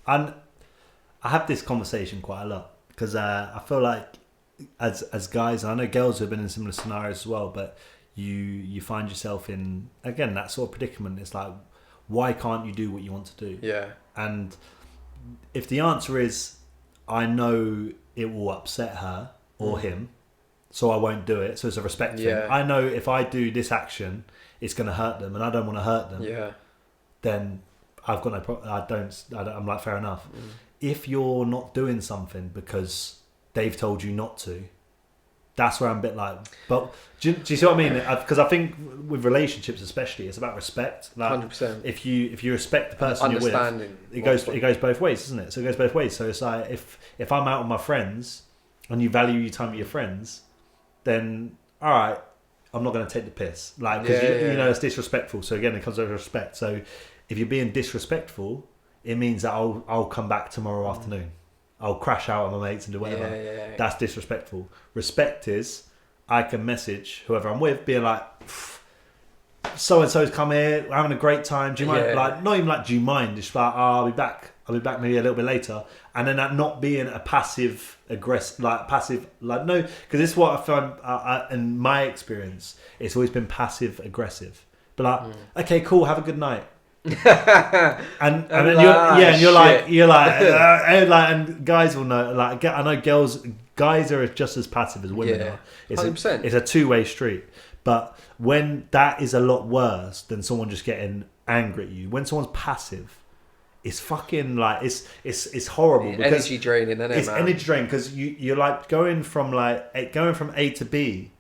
and I have this conversation quite a lot because I feel like as guys, and I know girls who have been in similar scenarios as well, but you find yourself in, again, that sort of predicament. It's like, why can't you do what you want to do? Yeah. And if the answer is, I know it will upset her or him, so I won't do it. So it's a respect thing. I know if I do this action, it's going to hurt them, and I don't want to hurt them. Yeah. Then I've got no problem. I'm like, fair enough. If you're not doing something because they've told you not to, that's where I'm a bit like, but do you see what I mean? Because I think with relationships especially, it's about respect. Like, 100%. If you respect the person you're with, it goes both ways, doesn't it? So it goes both ways. So it's like, if I'm out with my friends and you value your time with your friends, then all right, I'm not going to take the piss. Like, because you know it's disrespectful. So again, it comes over respect. So if you're being disrespectful, it means that I'll come back tomorrow afternoon. I'll crash out with my mates and do whatever. Yeah. That's disrespectful. Respect is, I can message whoever I'm with, being like, so and so's come here, we're having a great time. Do you mind? Like, not even like, do you mind? Just like, I'll be back maybe a little bit later. And then that not being a passive aggressive, no, because this is what I found in my experience. It's always been passive aggressive. But like, okay, cool, have a good night. and then you're like, and guys will know. Like, I know guys are just as passive as women are. It's 100%. It's a two-way street. But when that is a lot worse than someone just getting angry at you, when someone's passive, it's fucking like it's horrible. It's energy draining, isn't it? It's energy draining because you're like going from A to B.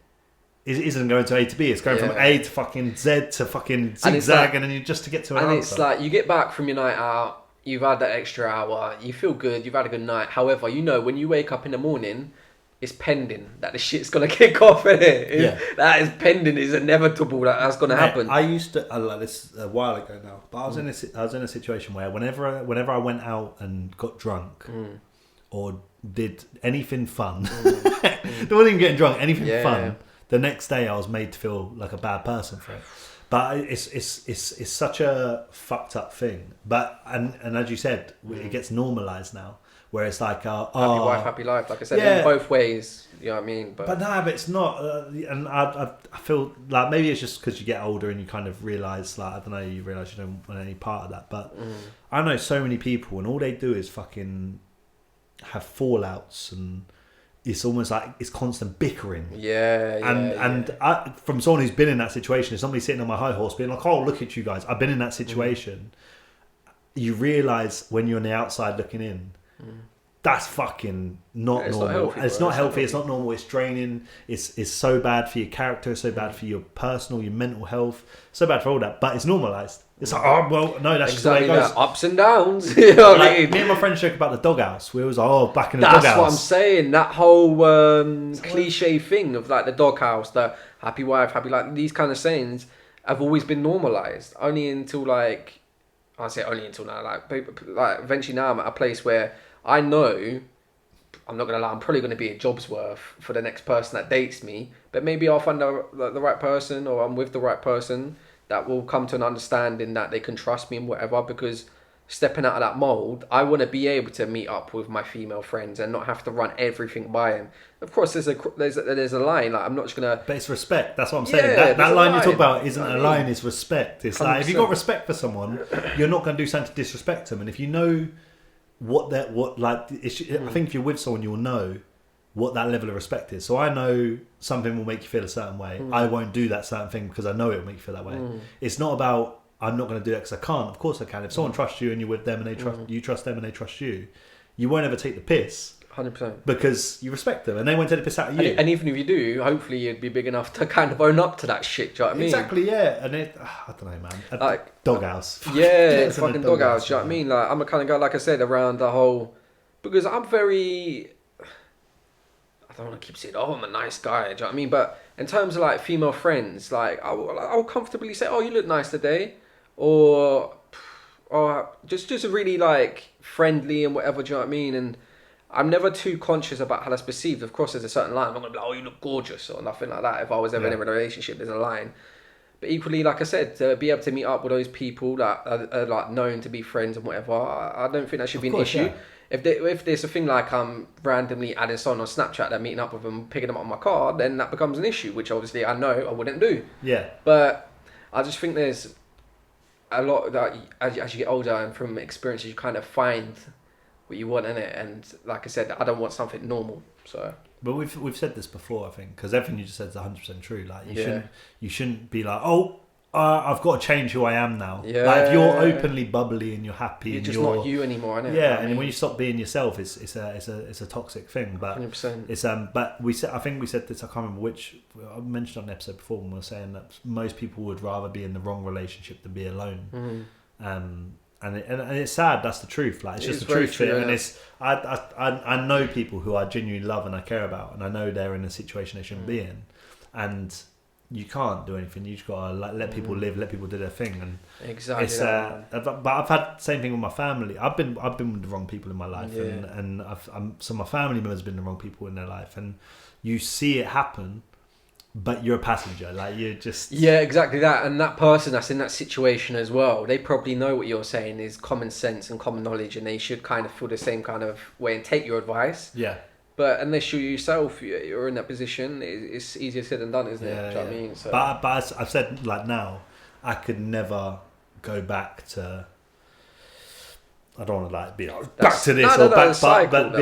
It isn't going to A to B. It's going from A to fucking Z to fucking zigzag, and then you just to get to an answer. And it's like, you get back from your night out, you've had that extra hour, you feel good, you've had a good night. However, you know, when you wake up in the morning, it's pending that the shit's gonna kick off, innit? That is pending. It's inevitable that's gonna happen. I used to like this a while ago now, but I was in a situation where whenever I went out and got drunk or did anything fun, I wasn't even getting drunk. Anything fun. The next day, I was made to feel like a bad person for it. But it's such a fucked up thing. But and as you said, it gets normalised now. where it's like happy wife, happy life. Like I said, in both ways. You know what I mean? But no, but it's not. And I feel like maybe it's just because you get older and you kind of realise, like, I don't know, you realise you don't want any part of that. But I know so many people and all they do is fucking have fallouts, and it's almost like it's constant bickering. And I, from someone who's been in that situation, if somebody sitting on my high horse being like, oh, look at you guys, I've been in that situation. You realise when you're on the outside looking in, that's fucking not normal. It's not healthy. It's not normal. It's draining. It's so bad for your character. It's so bad for your personal, your mental health. So bad for all that. But it's normalised. It's like, oh, well, no, that's exactly just the way it goes. Ups and downs. You know what I mean? Me and my friends joke about the doghouse. We was like, back in the doghouse. That's what I'm saying. That whole cliche thing of like the doghouse, the happy wife, happy life, these kind of sayings have always been normalised. Only until now, like eventually now I'm at a place where I know, I'm not going to lie, I'm probably going to be a job's worth for the next person that dates me, but maybe I'll find the right person, or I'm with the right person that will come to an understanding that they can trust me and whatever, because stepping out of that mould, I want to be able to meet up with my female friends and not have to run everything by them. Of course, there's a line, like I'm not just going to... But it's respect, that's what I'm saying. That line you talk about isn't a line, it's respect. It's 100%. Like, if you've got respect for someone, you're not going to do something to disrespect them. And if you know I think if you're with someone, you'll know what that level of respect is. So I know something will make you feel a certain way. I won't do that certain thing because I know it will make you feel that way. It's not about, I'm not going to do it because I can't. Of course I can. If someone trusts you and you're with them and they trust you, trust them and they trust you, you won't ever take the piss. 100%. Because you respect them and they won't take the piss out of you. And even if you do, hopefully you'd be big enough to kind of own up to that shit. Do you know what I mean? Exactly, yeah. And I don't know, man. Like doghouse. Yeah, fucking doghouse. Do you know what I mean? Like, I'm the kind of guy, like I said, around the whole... Because I'm very... I don't want to keep saying, oh, I'm a nice guy. Do you know what I mean? But in terms of like female friends, like I'll comfortably say, oh, you look nice today. Or just really like friendly and whatever, do you know what I mean? And I'm never too conscious about how that's perceived. Of course, there's a certain line. I'm not going to be like, oh, you look gorgeous or nothing like that. If I was ever in a relationship, there's a line. But equally, like I said, to be able to meet up with those people that are like known to be friends and whatever, I don't think that should be an issue. Yeah. If there's a thing like I'm randomly adding someone on Snapchat, they're meeting up with them, picking them up on my car, then that becomes an issue, which obviously I know I wouldn't do. Yeah. But I just think there's a lot that as you get older and from experiences, you kind of find what you want in it. And like I said, I don't want something normal. So. But we've said this before, I think, because everything you just said is 100% true. Like you shouldn't be like, I've got to change who I am now. Yeah. Like if you're openly bubbly and you're happy, you're just not you anymore, innit? Yeah, and when you stop being yourself, it's a toxic thing. But 100%. It's but I think we said this. I can't remember which. I mentioned on an episode before when we were saying that most people would rather be in the wrong relationship than be alone. And it's sad. That's the truth. Like it's just the truth. True, and it's I know people who I genuinely love and I care about, and I know they're in a situation they shouldn't be in, and you can't do anything. You just gotta let people live, let people do their thing, and exactly. It's but I've had the same thing with my family. I've been with the wrong people in my life, and so my family members have been the wrong people in their life, and you see it happen. But you're a passenger, like you're just... Yeah, exactly that. And that person that's in that situation as well, they probably know what you're saying is common sense and common knowledge, and they should kind of feel the same kind of way and take your advice. Yeah. But unless you yourself, you're in that position, it's easier said than done, isn't it? Do you know what I mean? So... But I've said, like now, I could never go back to... I don't want to like be like, back to this or back, but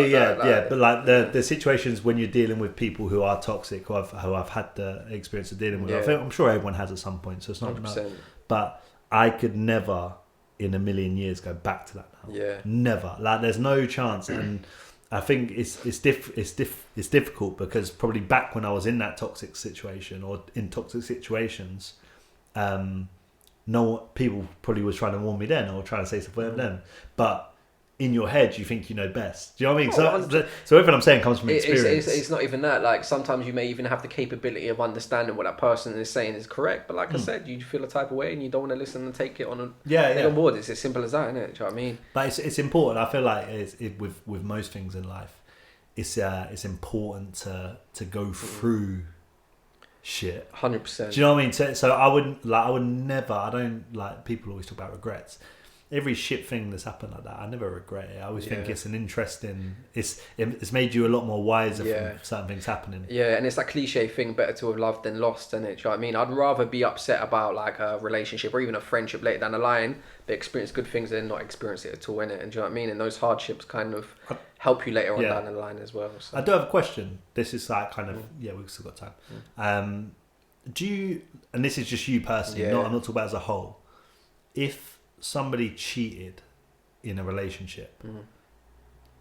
like the situations when you're dealing with people who are toxic, who I've had the experience of dealing with. Yeah. I'm sure everyone has at some point, so it's not. 100%. But I could never, in a million years, go back to that now. Yeah, never. Like there's no chance, and I think it's difficult because probably back when I was in that toxic situation or in toxic situations, no, people probably was trying to warn me then or trying to say something then, but in your head you think you know best. Do you know what I mean? So everything I'm saying comes from experience. It's not even that. Like sometimes you may even have the capability of understanding what that person is saying is correct, but like I said, you feel a type of way and you don't want to listen and take it on on board. It's as simple as that, isn't it? Do you know what I mean? But it's important. I feel like with most things in life, it's important to go through shit. 100%. Do you know what I mean? So I would never. I don't like people always talk about regrets. every shit thing that's happened like that, I never regret it. I always think it's an interesting. It's made you a lot more wiser from certain things happening. Yeah, and it's that cliche thing: better to have loved than lost, isn't it? Do you know what I mean? I'd rather be upset about like a relationship or even a friendship later down the line, but experience good things than not experience it at all, innit? And do you know what I mean? And those hardships kind of help you later on down the line as well. So. I do have a question. This is like kind of we've still got time. Do you? And this is just you personally. I'm not talking about as a whole. If somebody cheated in a relationship,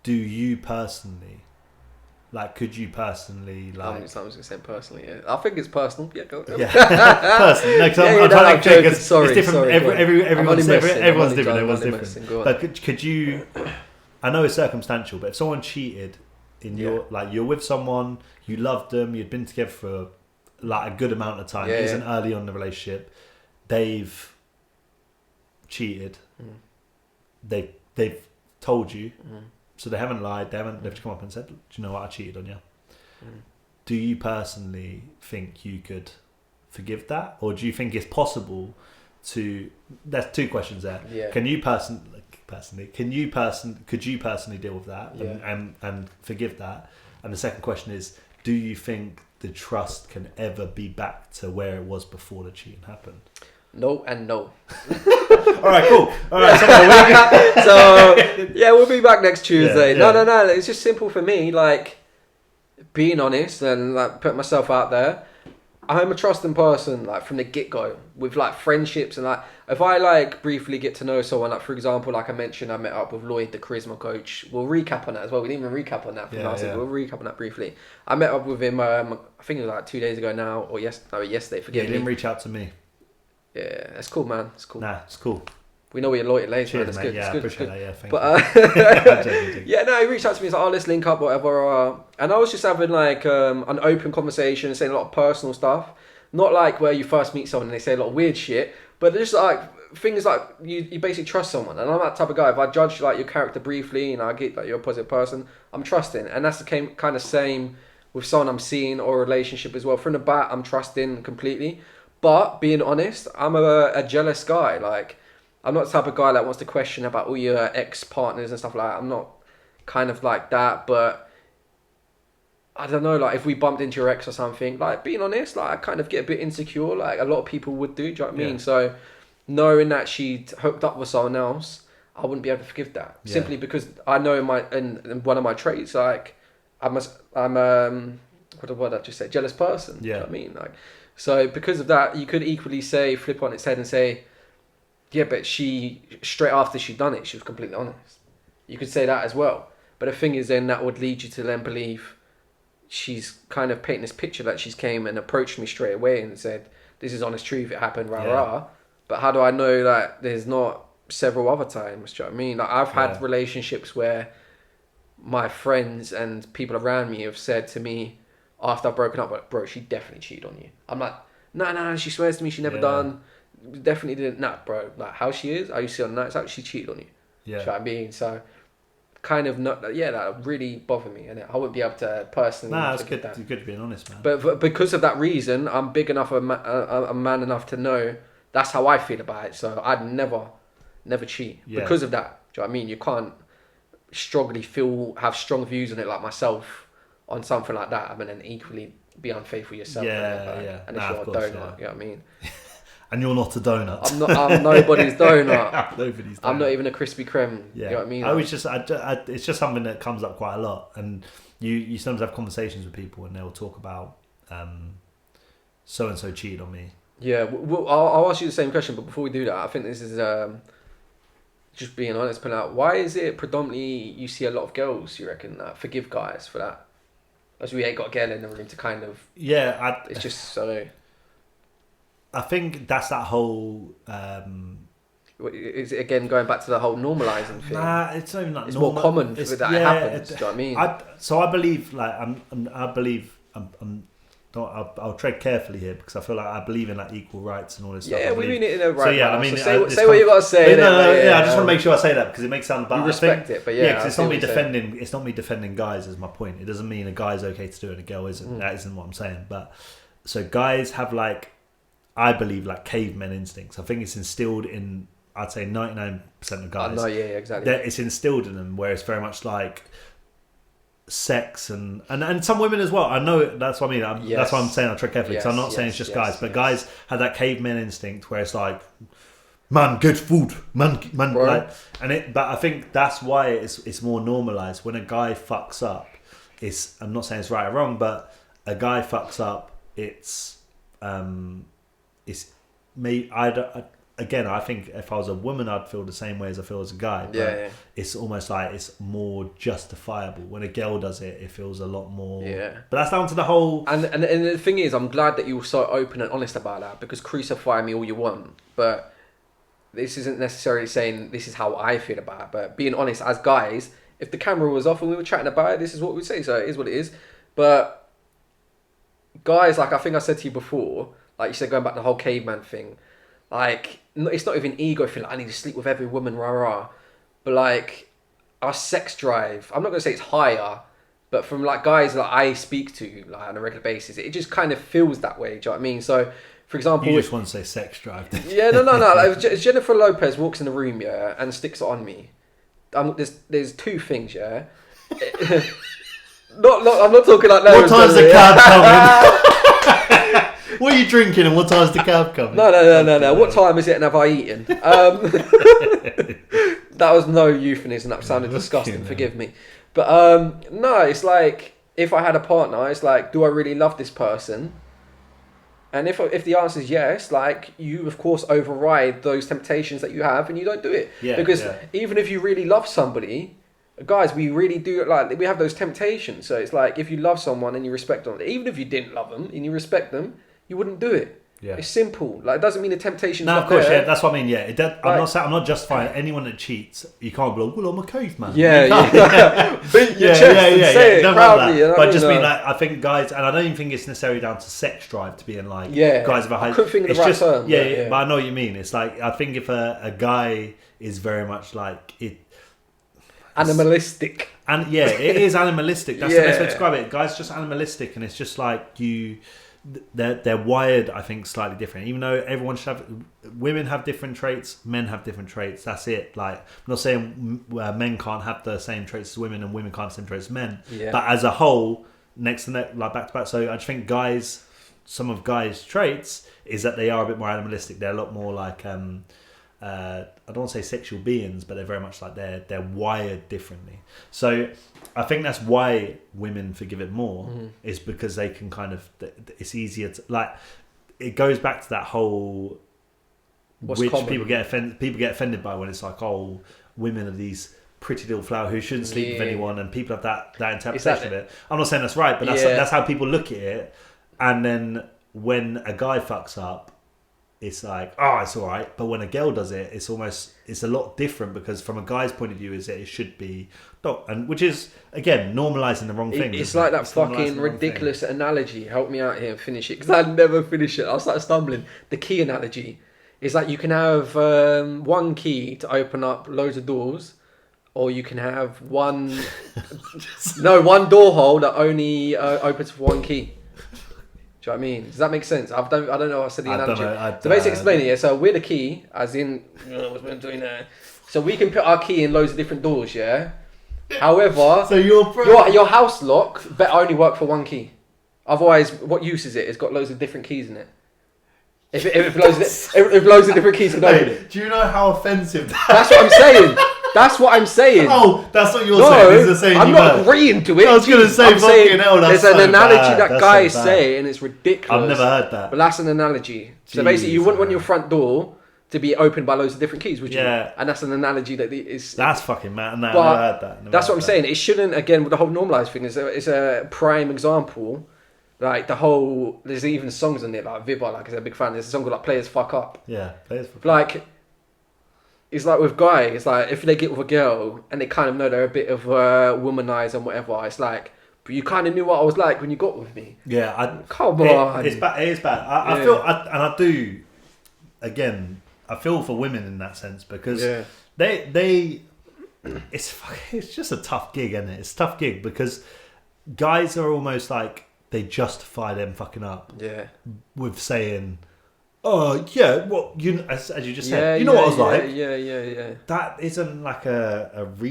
do you personally, like, could you personally, like... I was going to say personally, I think it's personal. Yeah, go. Yeah, personally. No, because I'm trying to check, sorry, it's different. Everyone's different. But could you... I know it's circumstantial, but if someone cheated in your... Like, you're with someone, you loved them, you'd been together for, like, a good amount of time. It isn't early on in the relationship. They've cheated. They've told you, so they haven't lied. They've come up and said, "Do you know what? I cheated on you." Do you personally think you could forgive that, or do you think it's possible to? There's two questions there. Yeah. Can you personally? Could you personally deal with that and forgive that? And the second question is, do you think the trust can ever be back to where it was before the cheating happened? No and no. All right, cool. All right, so we'll be back next Tuesday. No. It's just simple for me. Like, being honest and like putting myself out there. I'm a trusting person, like from the get go, with like friendships and like if I like briefly get to know someone, like for example, like I mentioned, I met up with Lloyd, the charisma coach. We'll recap on that as well. We didn't even recap on that from last week. We'll recap on that briefly. I met up with him. I think it was like 2 days ago now, or yesterday. Forgive me. He didn't reach out to me. Yeah, that's cool, man. It's cool. Nah, it's cool. We know you're loyal, later. Cheers, It's mate. good. Yeah, it's good. I appreciate that. Yeah, thank you. Yeah, no, he reached out to me. He's like, let's link up, whatever. And I was just having like an open conversation, saying a lot of personal stuff. Not like where you first meet someone and they say a lot of weird shit, but just like things like you basically trust someone. And I'm that type of guy. If I judge like your character briefly and I get like you're a positive person, I'm trusting. And that's the kind of same with someone I'm seeing or a relationship as well. From the bat, I'm trusting completely. But being honest, I'm a jealous guy. Like, I'm not the type of guy that wants to question about all your ex-partners and stuff like that. I'm not kind of like that, but I don't know, like if we bumped into your ex or something, like being honest, like I kind of get a bit insecure, like a lot of people would do you know what I mean? So knowing that she'd hooked up with someone else, I wouldn't be able to forgive that. Simply because I know in one of my traits, like I'm what did I just say? Jealous person. You know what I mean? Like, so because of that, you could equally say, flip on its head and say, yeah, but she, straight after she'd done it, she was completely honest. You could say that as well. But the thing is then that would lead you to then believe she's kind of painting this picture that she's came and approached me straight away and said, this is honest truth, it happened, rah. But how do I know that there's not several other times? Do you know what I mean? Like I've had relationships where my friends and people around me have said to me after I've broken up, like, bro, she definitely cheated on you. I'm like, no, she swears to me she never done. Definitely didn't. Nah, bro, like how she is, I used to see on nights out, she cheated on you. Yeah. Do you know what I mean? So kind of not, that really bothered me, and I wouldn't be able to personally. Nah, it's good. It's good to be honest, man. But because of that reason, I'm big enough, a man enough to know that's how I feel about it. So I'd never cheat because of that. Do you know what I mean? You can't have strong views on it like myself on something like that, and then equally be unfaithful yourself. And if you're a donut, you know what I mean? And you're not a donut. I'm nobody's donut. Nobody's donut. I'm not even a Krispy Kreme. You know what I mean? It's just something that comes up quite a lot, and you sometimes have conversations with people, and they'll talk about so and so cheated on me. Yeah, well, I'll ask you the same question, but before we do that, I think this is just being honest. Putting out, why is it predominantly you see a lot of girls? You reckon that forgive guys for that? As we ain't got a girl in the room to kind of it's just so. I think that's that whole. Is it again going back to the whole normalising thing? Nah, it's not even like it's more common that happens. Do you know what I mean? I believe I'll tread carefully here because I feel like I believe in like equal rights and all this stuff. Yeah, we mean it in a right. So I mean, say what you got to say. I just want to make sure I say that because it makes sound bad. We respect it, but because it's not me defending. It's not me defending guys. Is my point. It doesn't mean a guy's okay to do it and a girl isn't. That isn't what I'm saying. But so guys have like, I believe like cavemen instincts. I think it's instilled in I'd say 99% of guys. No, yeah, exactly. It's instilled in them, where it's very much like sex and some women as well. I know that's what I mean. That's why I'm saying I tread carefully, because I'm not saying it's just guys, but guys have that caveman instinct where it's like, man, good food, man, like, but I think that's why it's more normalized. When a guy fucks up, I'm not saying it's right or wrong, but a guy fucks up, it's me. Again, I think if I was a woman, I'd feel the same way as I feel as a guy. But it's almost like it's more justifiable. When a girl does it, it feels a lot more. Yeah. But that's down to the whole. And the thing is, I'm glad that you were so open and honest about that, because crucify me all you want, but this isn't necessarily saying this is how I feel about it. But being honest, as guys, if the camera was off and we were chatting about it, this is what we'd say. So it is what it is. But guys, like I think I said to you before, like you said, going back to the whole caveman thing, like, it's not even ego thing, like, I need to sleep with every woman, rah rah. But like, our sex drive, I'm not going to say it's higher, but from like guys that I speak to like on a regular basis, it just kind of feels that way. Do you know what I mean? So, for example, you just want to say sex drive. Yeah, no. Like, Jennifer Lopez walks in the room, yeah, and sticks it on me. There's two things, yeah. I'm not talking like that. What time's the cab coming? What are you drinking and what time's the cab coming? No. What time is it and have I eaten? That was no euphemism. That sounded disgusting. Forgive me. But no, it's like, if I had a partner, it's like, do I really love this person? And if the answer is yes, like, you of course override those temptations that you have and you don't do it. Because even if you really love somebody, guys, we really do, like, we have those temptations. So it's like, if you love someone and you respect them, even if you didn't love them and you respect them, you wouldn't do it. Yeah. It's simple. Like, it doesn't mean the temptation's not there. Yeah, that's what I mean. Yeah, I'm not justifying anyone that cheats. You can't be like, well, I'm a caveman. Beat your chest and say it proudly. You know but just mean like, I think guys, and I don't even think it's necessarily down to sex drive to being like, guys have a high. I couldn't think of the right term. But I know what you mean. It's like, I think if a guy is very much like it. Animalistic. And yeah, it is animalistic. That's the best way to describe it. Guys just animalistic, and it's just like they're wired, I think, slightly different. Even though everyone should have, women have different traits, men have different traits. That's it. Like, I'm not saying men can't have the same traits as women and women can't have the same traits as men. Yeah. But as a whole, next to next, like back to back. So I just think some of guys' traits is that they are a bit more animalistic. They're a lot more like I don't want to say sexual beings, but they're very much like they're wired differently. So I think that's why women forgive it more, is because they can kind of, it's easier to, like, it goes back to that whole which common? people get offended by, when it's like, oh, women are these pretty little flower who shouldn't sleep with anyone, and people have that interpretation of it. I'm not saying that's right, but that's how people look at it. And then when a guy fucks up, it's like, oh, it's all right. But when a girl does it, it's a lot different, because from a guy's point of view, it should be, and which is, again, normalising the wrong thing. It's like that fucking ridiculous analogy. Help me out here and finish it, because I never finish it. I'll start stumbling. The key analogy is like, you can have one key to open up loads of doors, or you can have one door hole that only opens for one key. Do you know what I mean? Does that make sense? I don't know how I said the analogy. So basically explaining it. So we're the key, as in, what's been doing there. So we can put our key in loads of different doors, yeah? However, so your house lock better only work for one key. Otherwise, what use is it? It's got loads of different keys in it. If loads of different keys can open it. Do you know how offensive that's what I'm saying? That's what I'm saying. Oh, that's what you're saying. It's the same. I'm not agreeing to it. I was going to say, fucking hell, that's there's an analogy that guys say, and it's ridiculous. I've never heard that. But that's an analogy. So basically, you wouldn't want your front door to be opened by loads of different keys, would you? Yeah. And that's an analogy that is... That's fucking mad. No, I've never heard that. That's what I'm saying. It shouldn't, again, with the whole normalise thing, is a prime example. Like, there's even songs in it, like Vibba, like, is a big fan. There's a song called, like, Players Fuck Up. Yeah, Players Fuck Up. Like, it's like with guys, it's like, if they get with a girl and they kind of know they're a bit of womanized and whatever, it's like, but you kind of knew what I was like when you got with me. Yeah, come on. It's bad. It is bad. I feel, and I do. Again, I feel for women in that sense, because they. It's just a tough gig, isn't it? It's a tough gig, because guys are almost like, they justify them fucking up. Yeah. With saying, Oh yeah, well, as you just said, you know what I was like. Yeah. That isn't like I don't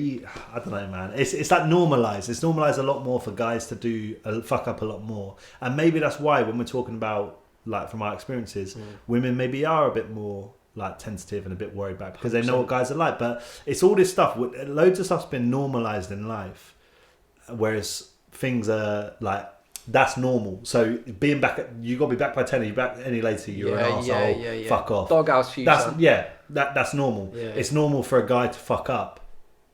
know, man. It's like normalised. It's normalised a lot more for guys to do fuck up a lot more, and maybe that's why when we're talking about like from our experiences, women maybe are a bit more like tentative and a bit worried about because 100%. They know what guys are like. But it's all this stuff. Loads of stuff's been normalised in life, whereas things are like. That's normal. So being back, you got to be back by 10. Are you back any later? You're an arsehole. Yeah. Fuck off. Doghouse future. That's normal. Yeah. It's normal for a guy to fuck up,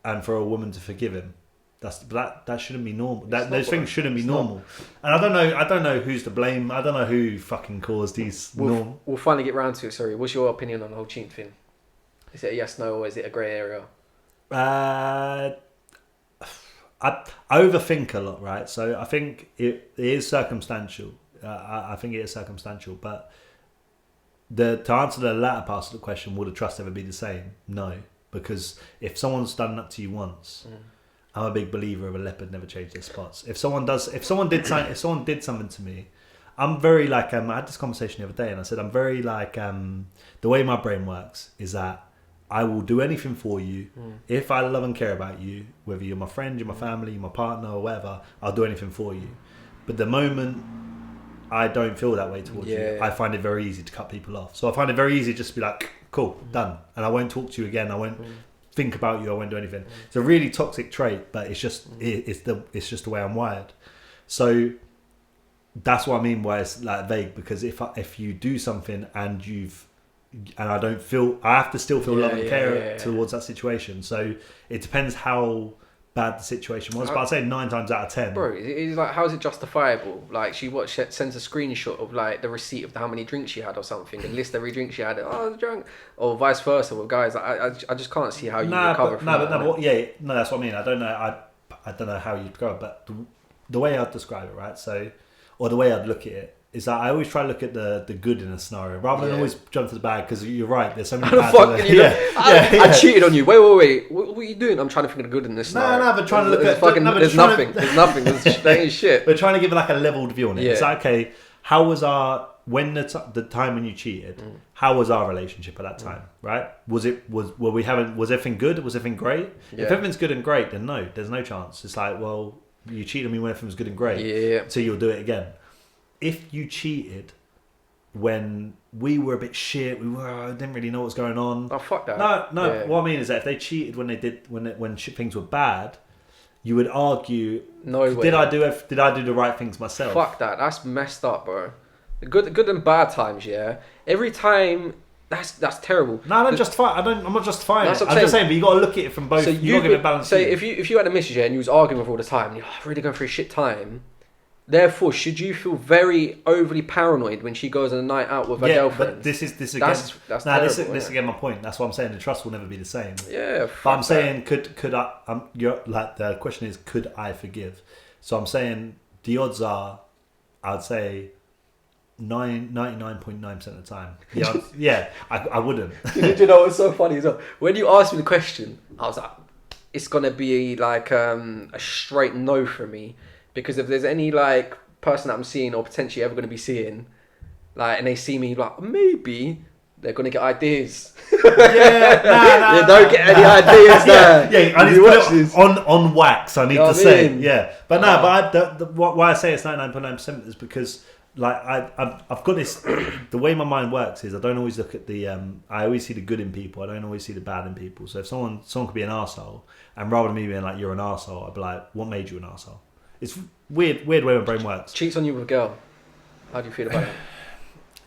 and for a woman to forgive him. That shouldn't be normal. Those things shouldn't be normal. And I don't know who's to blame. I don't know who fucking caused these. We'll finally get round to it. Sorry. What's your opinion on the whole cheating thing? Is it a yes, no, or is it a grey area? I overthink a lot, right? So I think it is circumstantial. I think it is circumstantial, but to answer the latter part of the question, will the trust ever be the same? No, because if someone's done that to you once, I'm a big believer of a leopard never changes their spots. If someone did something to me, I'm very like I had this conversation the other day, and I said I'm very like the way my brain works is that. I will do anything for you. If I love and care about you, whether you're my friend, you're my family, you're my partner or whatever, I'll do anything for you. But the moment I don't feel that way towards you, I find it very easy to cut people off. So I find it very easy just to be like, cool, done. And I won't talk to you again. I won't think about you. I won't do anything. It's a really toxic trait, but it's just it's just the way I'm wired. So that's what I mean why it's like vague, because if you do something and I have to still feel love and care towards that situation. So it depends how bad the situation was. But I'd say 9 times out of 10. Bro, it's like, how is it justifiable? Like, she sends a screenshot of like the receipt of how many drinks she had or something, and list every drink she had. Oh, I was drunk, or vice versa with guys. I just can't see how you recover from that. That's what I mean. I don't know how you'd go, but the way I'd describe it, right? So, or the way I'd look at it. Is that I always try to look at the good in a scenario rather than always jump to the bad, because you're right. There's so many bad. I cheated on you. Wait. What are you doing? I'm trying to think of the good in this scenario. No, but trying to look at there's nothing. There's nothing. There ain't shit. We're trying to give like a leveled view on it. It's like, okay, how was the time when you cheated? How was our relationship at that time? Right? Was everything good? Was everything great? Yeah. If everything's good and great, then no, there's no chance. It's like, well, you cheated on me when everything was good and great. So you'll do it again. If you cheated when we were a bit shit, didn't really know what was going on. Oh, fuck that. No. Yeah. What I mean is that if they cheated when things were bad, you would argue. No way. Did I do the right things myself? Fuck that. That's messed up, bro. The good and bad times, yeah. Every time. That's terrible. No, I'm not justifying it. I'm just saying, but you got to look at it from both. So you got to give it a balance. So if you had a missus, and you was arguing with her all the time, and you're really going through a shit time. Therefore, should you feel very overly paranoid when she goes on a night out with her girlfriend? But this again. That's terrible, this again. My point. That's what I'm saying. The trust will never be the same. Yeah. But I'm saying, could I? The question is, could I forgive? So I'm saying the odds are, I'd say, 99.9% of the time. I wouldn't. Do you know what's so funny as well? When you asked me the question, I was like, it's gonna be like a straight no for me. Because if there's any like person that I'm seeing or potentially ever going to be seeing, like, and they see me like, maybe they're going to get ideas. Don't get any ideas there. I need to put it on wax. I need to say, But why I say it's 99.9% is because like I've got this. The way my mind works is I don't always look at the. I always see the good in people. I don't always see the bad in people. So if someone could be an arsehole, and rather than me being like you're an arsehole, I'd be like, what made you an arsehole? It's weird way my brain works. Cheats on you with a girl. How do you feel about it?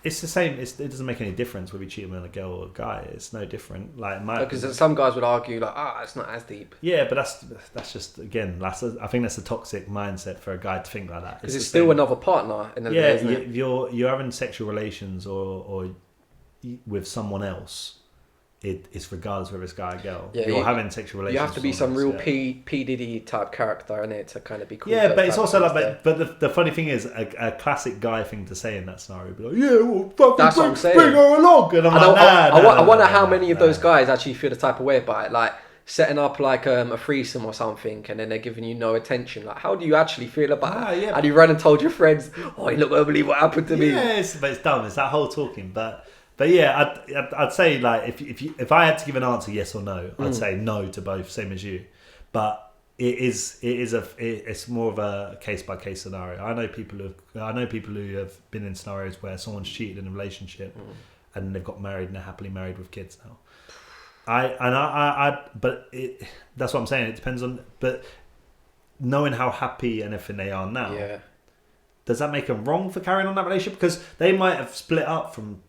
It's the same. It doesn't make any difference whether you cheat on a girl or a guy. It's no different. Like because some guys would argue like, it's not as deep. Yeah, but that's just again. I think that's a toxic mindset for a guy to think like that. Because it's still another partner in the day, isn't it? You're having sexual relations or with someone else. It's regardless whether it's guy or girl. Yeah, you're having sexual relations. You have to be some real P Diddy type character in it to kind of be cool. Yeah, but it's also like, but the funny thing is, a classic guy thing to say in that scenario, be like, yeah, well, fucking bring her along, and I wonder how many of those guys actually feel the type of way about it, like setting up like a threesome or something, and then they're giving you no attention. Like, how do you actually feel about it? And you ran and told your friends, "Oh, you look, won't believe what happened to me." Yeah, but it's dumb. It's that whole talking, but. But yeah, I'd say like if I had to give an answer yes or no, I'd say no to both, same as you. But it's more of a case by case scenario. I know people who have been in scenarios where someone's cheated in a relationship and they've got married and they're happily married with kids now. That's what I'm saying. It depends on, but knowing how happy and everything they are now, does that make them wrong for carrying on that relationship? Because they might have split up from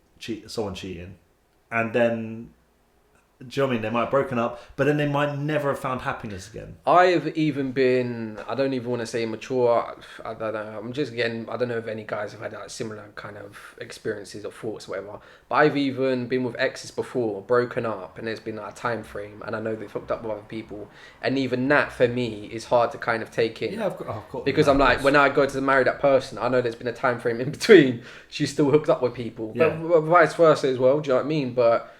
someone cheating, and then, do you know what I mean? They might have broken up, but then they might never have found happiness again. I've even been, I don't even want to say mature, I don't know, I don't know if any guys have had like similar kind of experiences or thoughts or whatever, but I've even been with exes before, broken up, and there's been like a time frame, and I know they've hooked up with other people, and even that for me is hard to kind of take in. Yeah, of course. Because I'm like, when I go to marry that person, I know there's been a time frame in between, she's still hooked up with people, but vice versa as well, do you know what I mean? But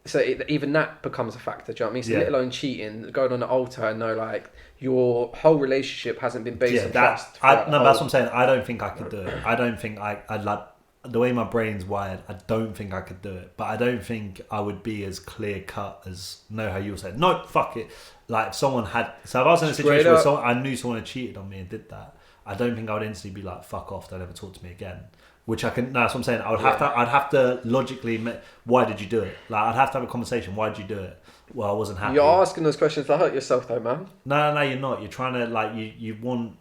so even that becomes a factor, do you know what I mean? So let alone cheating, going on the altar and know like your whole relationship hasn't been based on trust. That's what I'm saying. I don't think I could do it. I don't think I'd like, the way my brain's wired, I don't think I could do it. But I don't think I would be as clear cut as know how you were saying. No, fuck it. Like if someone had, so if I was in a situation where I knew someone had cheated on me and did that, I don't think I would instantly be like, fuck off, don't ever talk to me again. Which I can. No, that's what I'm saying. I'd have to logically. Why did you do it? Like I'd have to have a conversation. Why did you do it? Well, I wasn't happy. You're asking those questions to hurt yourself, though, man. No, you're not. You're trying to like you want.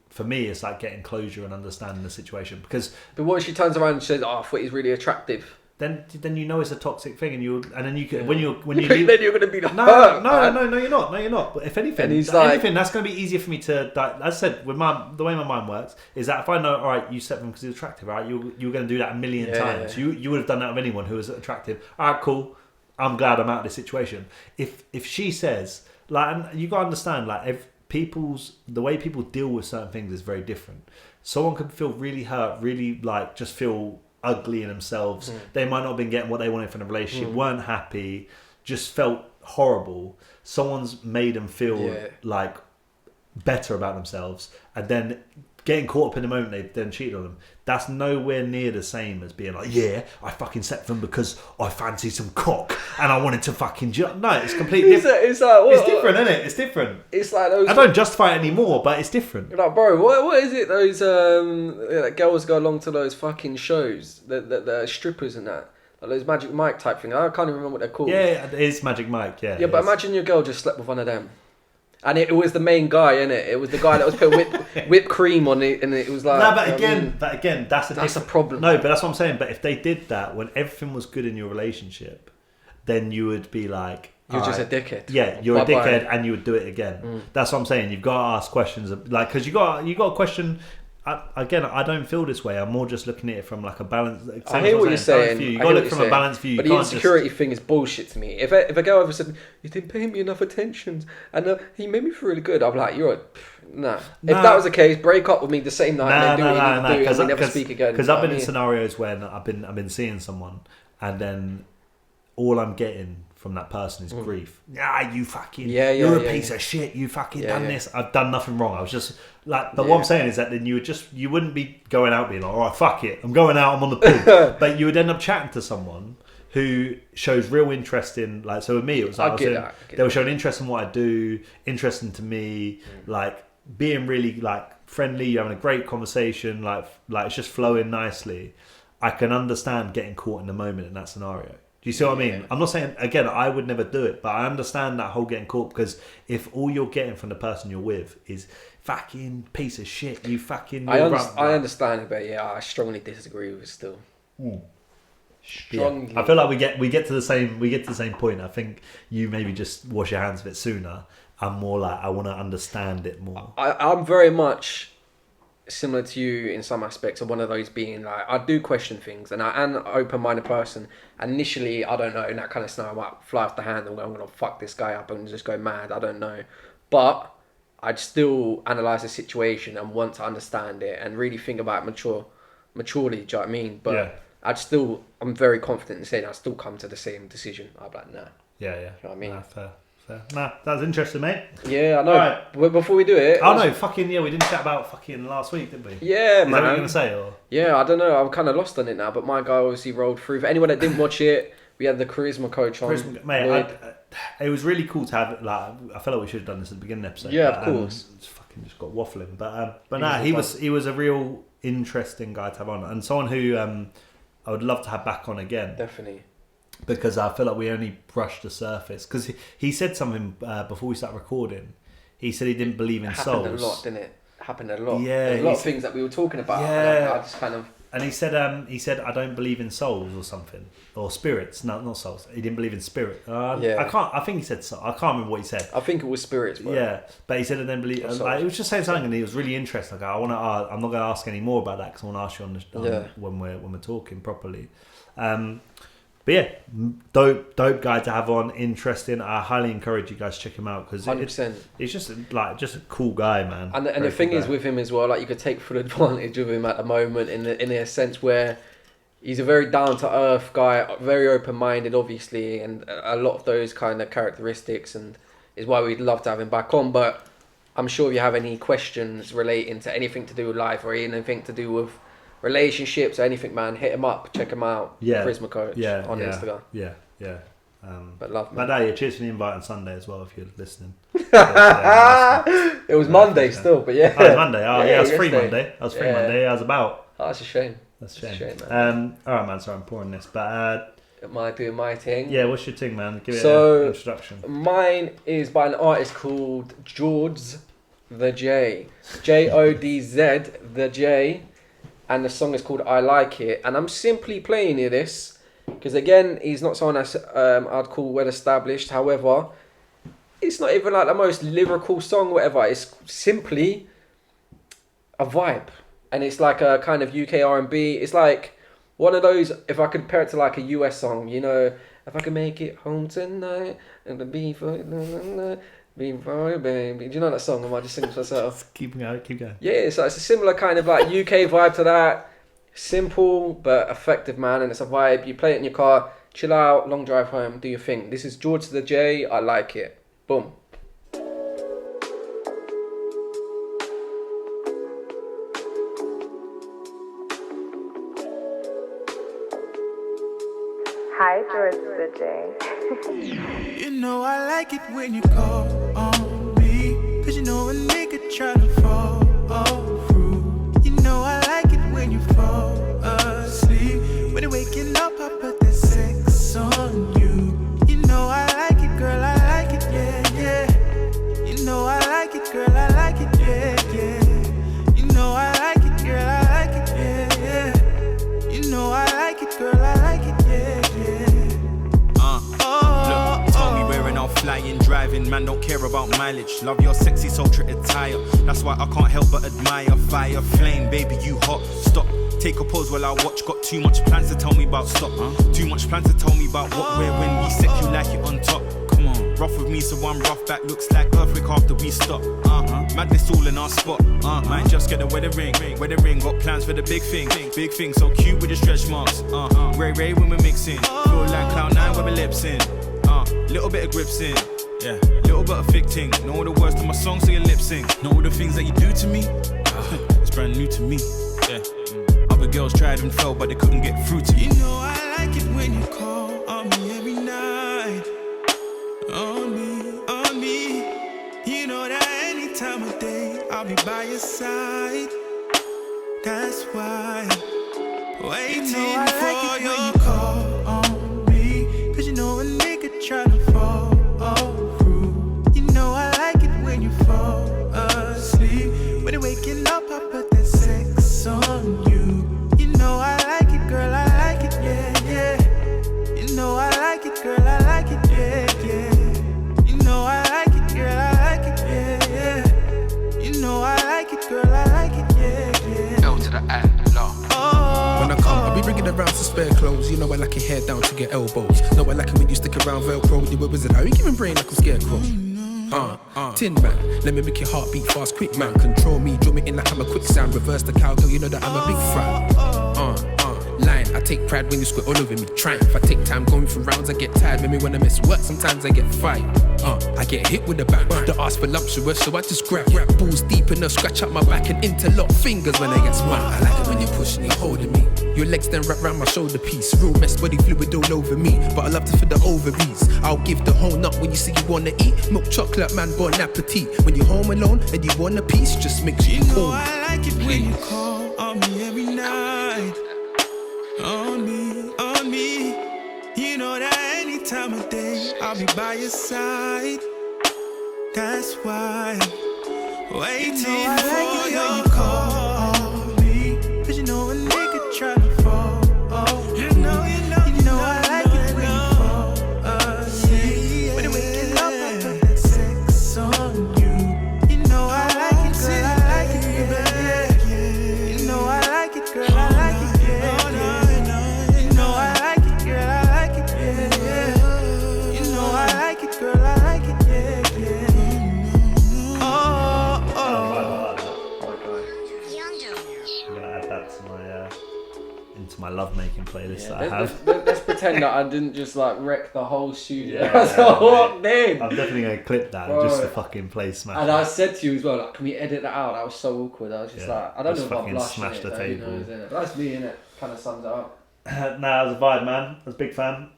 For me, it's like getting closure and understanding the situation. Because. But what if she turns around and says, "Oh, I thought he's really attractive." Then you know it's a toxic thing, and then you can when you leave, then you're going to be the no, you're not. But if anything, that's going to be easier for me to. As I said, with the way my mind works is that if I know, all right, you set them because he's attractive, right? You're going to do that a million times. Yeah. You would have done that with anyone who was attractive. All right, cool. I'm glad I'm out of this situation. If she says like, and you got to understand like if the way people deal with certain things is very different. Someone could feel really hurt, really like just feel ugly in themselves. They might not have been getting what they wanted from the relationship, weren't happy, just felt horrible. Someone's made them feel like better about themselves, and then getting caught up in the moment they then cheated on them. That's nowhere near the same as being like, yeah, I fucking set them because I fancied some cock and I wanted to fucking no, it's completely different. It's different, isn't it? It's different. It's like those. I don't justify it anymore, but it's different. You're like, bro, what is it? Those girls go along to those fucking shows, the strippers and that. Like those Magic Mike type thing. I can't even remember what they're called. Yeah, it is Magic Mike. Yeah. Yeah, but imagine your girl just slept with one of them. And it was the main guy, innit? It was the guy that was putting whipped cream on it, and it was like. No, but again, that's a problem. No, but that's what I'm saying. But if they did that when everything was good in your relationship, then you would be like, you're just a dickhead. Yeah, you're a dickhead, and you would do it again. That's what I'm saying. You've got to ask questions, like because you got to question. Again, I don't feel this way. I'm more just looking at it from like a balance. I hear what you're saying. You got to look from a balanced view. But the insecurity thing is bullshit to me. If a girl ever said, "You didn't pay me enough attention," and he made me feel really good, I'm like, "You're nah." If that was the case, break up with me the same night and then do what you need to do, and we never speak again. Because I've been in scenarios when I've been seeing someone, and then all I'm getting from that person is grief. You fucking, you're a piece of shit. You fucking done this. I've done nothing wrong. I was just like, but what I'm saying is that then you wouldn't be going out being like, all right, fuck it, I'm going out, I'm on the pool. But you would end up chatting to someone who shows real interest in, like, so with me, it was like, they were showing interest in what I do, interesting to me, like being really like friendly, you're having a great conversation, like it's just flowing nicely. I can understand getting caught in the moment in that scenario. Do you see what I mean? I'm not saying, again, I would never do it, but I understand that whole getting caught, because if all you're getting from the person you're with is fucking piece of shit, you fucking... I understand it, but I strongly disagree with it still. Strongly. I feel like we get to the same point. I think you maybe just wash your hands of it sooner. I'm more like, I want to understand it more. I'm very much similar to you in some aspects of one of those being like, I do question things, and I am an open-minded person. Initially, I don't know, in that kind of scenario, I might fly off the handle and I'm going to fuck this guy up and just go mad. I don't know. But I'd still analyse the situation and want to understand it and really think about it maturely, do you know what I mean? But I'm very confident in saying I'd still come to the same decision. I'd be like, nah. Yeah. Do you know what I mean? Nah, fair. Nah, that was interesting, mate. Yeah, I know. Right. But before we do it... Oh, no, we didn't chat about fucking last week, did we? Yeah, man. Is that what you're going to say? Or? Yeah, I don't know. I'm kind of lost on it now, but my guy obviously rolled through. For anyone that didn't watch it, we had the Charisma coach on. Mate, it was really cool to have it. Like, I felt like we should have done this at the beginning of the episode. Yeah, of course. Just got waffling. But he was a real interesting guy to have on. And someone who I would love to have back on again. Definitely. Because I feel like we only brushed the surface. Because he said something before we started recording. He said he didn't believe in souls. Happened a lot, didn't it? Happened a lot. Yeah. A lot of things that we were talking about. Yeah. I just kind of... And he said I don't believe in souls or something. Or spirits. No, not souls. He didn't believe in spirit. I think he said so. I can't remember what he said. I think it was spirits, bro. Yeah. But he said I don't believe... Like, it was just saying something and he was really interested. Like, I'm not going to ask any more about that because I want to ask you when we're talking properly. But yeah, dope guy to have on, interesting. I highly encourage you guys to check him out because 100%. It's just a cool guy, man. And the thing is with him as well, like you could take full advantage of him at the moment in a sense where he's a very down to earth guy, very open minded, obviously, and a lot of those kind of characteristics, and is why we'd love to have him back on. But I'm sure if you have any questions relating to anything to do with life or anything to do with relationships or anything, man, hit him up, check him out. Charisma Coach on Instagram. Yeah. But love, man. But cheers for the invite on Sunday as well if you're listening. It was Monday still, but yeah. Oh, it was Monday. Oh, yeah, I was free Monday. I was about. Oh, that's a shame. That's a shame, man. Alright, man, sorry I'm pouring this, but... Am I doing my thing? Yeah, what's your thing, man? Give it an introduction. Mine is by an artist called Jordz The J. Jodz The J. And the song is called I Like It. And I'm simply playing this because, again, he's not someone that's I'd call well established. However, it's not even like the most lyrical song or whatever. It's simply a vibe. And it's like a kind of UK R&B. It's like one of those, if I compare it to like a US song, you know, if I can make it home tonight and the be for you, baby. Do you know that song? Am I just singing to myself? Keep going. Yeah, so it's a similar kind of like UK vibe to that. Simple but effective, man, and it's a vibe. You play it in your car, chill out, long drive home, do your thing. This is Jordz The J. I Like It. Boom. Hi, Jordz The J. You know I like it when you call on me, 'cause you know a nigga tryna fall through. You know I like it when you fall asleep. When you're waking up, I put that sex on you. You know I like it, girl, I like it, yeah. You know I like it, girl, I like it, yeah. You know I like it, girl, I like it, yeah. You know I like it, girl, I like it, yeah. Look, told me wearing out flying, driving, man don't care about mileage. Love your sexy sultry attire, that's why I can't help but admire. Fire, flame, baby you hot, stop. Take a pause while I watch, got too much plans to tell me about, stop. Too much plans to tell me about what, where, when we sex, you like it on top. Come on, rough with me so I'm rough, back looks like earthquake after we stop. Madness all in our spot, might just get a wedding ring, got plans for the big thing, so cute with the stretch marks. Ray when we're mixing, feel like Cloud 9 when we're lips in. Little bit of grips in, yeah, little bit of thick ting. Know all the words to my song so you lip sync. Know all the things that you do to me, it's brand new to me, yeah. Other girls tried and fell but they couldn't get through to me. You know I like it when you call on me every night. On me. You know that any time of day I'll be by your side. That's why waiting for your call on me, 'cause you know a nigga tryna fall through. You know I like it when you fall asleep. When you're waking up, I put that sex on you. You know I like it, girl, I like it, yeah. You know I like it, girl, I like it, yeah. You know I like it, girl, I like it, yeah. You know I like it, girl, I like it, yeah. L to the A, love. When I come, I'll be bringing around some spare clothes. You know I like your hair down to your elbows. Know I like it when you stick around Velcro. You a wizard, how you giving brain like I'm scarecrow? Tin man, let me make your heart beat fast, quick man. Control me, draw me in like I'm a quicksand. Reverse the cowgirl, you know that I'm a big fan. Line, I take pride when you squat all over me. Triumph. I take time going through rounds, I get tired. Maybe when I miss work, sometimes I get fired. I get hit with a bat. The ask for lumpsuous, so I just grab balls deep enough, scratch up my back and interlock fingers when I get smart. I like it when you're pushing, you're holding me. Your legs then wrap round my shoulder piece. Real mess, body fluid all over me. But I love to feel the ovaries. I'll give the whole nut when you say you wanna eat. Milk chocolate, man, bon appetit. When you're home alone and you want a piece, just make sure you know I like it when you call on me every night. On me. You know that any time of day I'll be by your side. That's why waiting for your call me. Cause you know a nigga try to fall. You know I like it when you fall asleep. When you waking up, I put that sex on you. You know I like it, girl, I like it, yeah. You know I like it, girl, I like it, yeah. You know I like it, girl, I like it, yeah. You know I like it, girl, I like it, yeah. Into my lovemaking playlist that I have. Let's pretend that I didn't just like wreck the whole studio. What then? I'm definitely going to clip that and just the fucking play smash. And I said to you as well, like, can we edit that out? That was so awkward. I was just like, I don't know if I'm blushing smash the table. But that's me, innit? Kind of sums it up. Nah, it was a vibe, man. I was a big fan.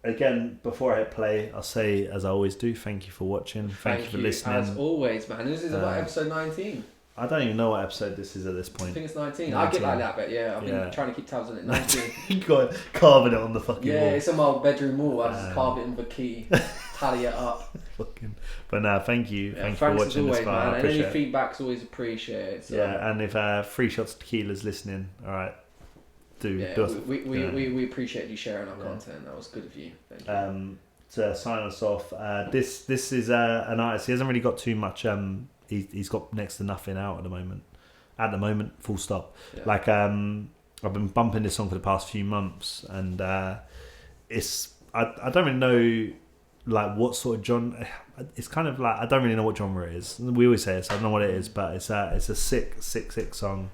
Again, before I hit play, I'll say, as I always do, thank you for watching. Thank you for listening. As always, man. This is about episode 19. I don't even know what episode this is at this point. I think it's 19. I get like that, but yeah, I've been trying to keep tabs on it. 19. You got carving it on the fucking wall. Yeah, it's on my bedroom wall. I just carve it in the key, tally it up. But nah, thank you. Thank you for watching always, this far. Man. And any feedback's always appreciated. So. Yeah, and if Free Shots Tequila's listening, alright, we appreciate you sharing our content. That was good of you. Thank you. To sign us off, this is an artist. He hasn't really got too much. He's got next to nothing out at the moment. At the moment, full stop. Yeah. Like I've been bumping this song for the past few months, and it's I don't really know like what sort of genre. It's kind of like I don't really know what genre it is. We always say this. I don't know what it is, but it's a sick song.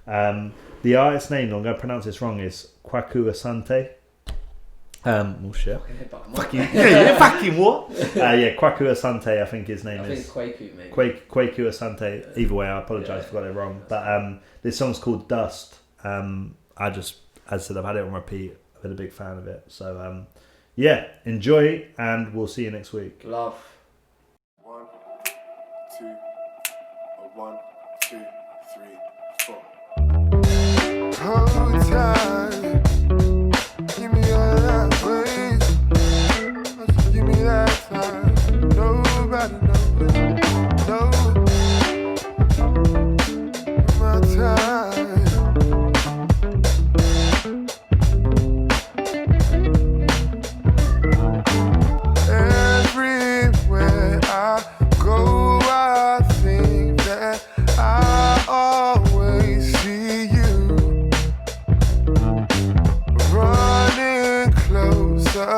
The artist's name, I'm going to pronounce this wrong, is Kwaku Asante. Oh shit. Fucking what? Kwaku Asante, I think his name is. I think it's Kwaku, mate. Kwaku Asante. Either way, I apologise if I got it wrong. But this song's called Dust. I just, as I said, I've had it on repeat. I've been a big fan of it. So, enjoy, and we'll see you next week. Love. 1, 2, 1, 2, 3, 4. Hold tight. Give me all that ways. Give me that time. Nobody knows. No. My time. Everywhere I go, I think that I always see you running closer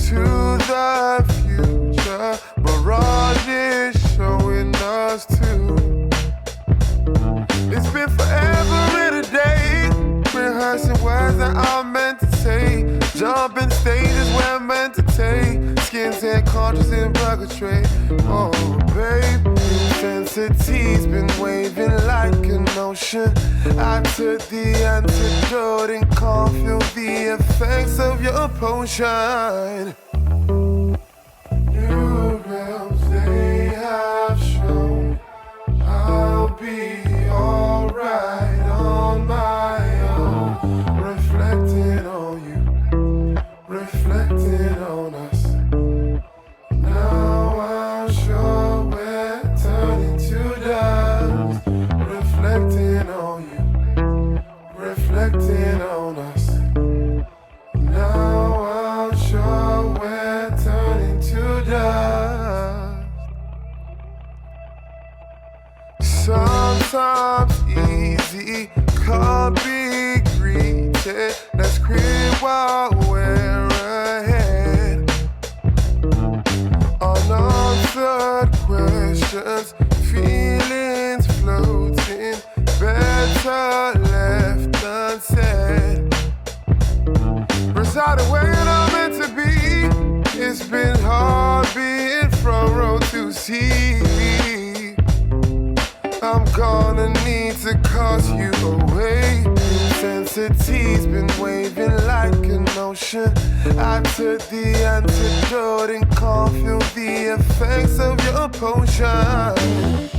to the future. Mirage is showing us too. It's been forever and a day, rehearsing words that I'm meant to say, jumping stages we're meant to take. Skin's head conscious in purgatory. Oh, babe, intensity's been waving like an ocean. I took the antidote and can't feel the effects of your potion. New realms they have shown. I'll be alright on my own. Reflecting on you, reflecting on us. Now I'm sure we're turning to dust. Reflecting on you, reflecting on us. Now I'm sure we're turning to dust. Sometimes easy can't be greeted. Let's create while we're ahead. Unanswered questions, feelings floating, better left unsaid. intensity. I'm gonna need to cast you away. Intensity's been waving like an ocean. I took the antidote and can't feel the effects of your potion.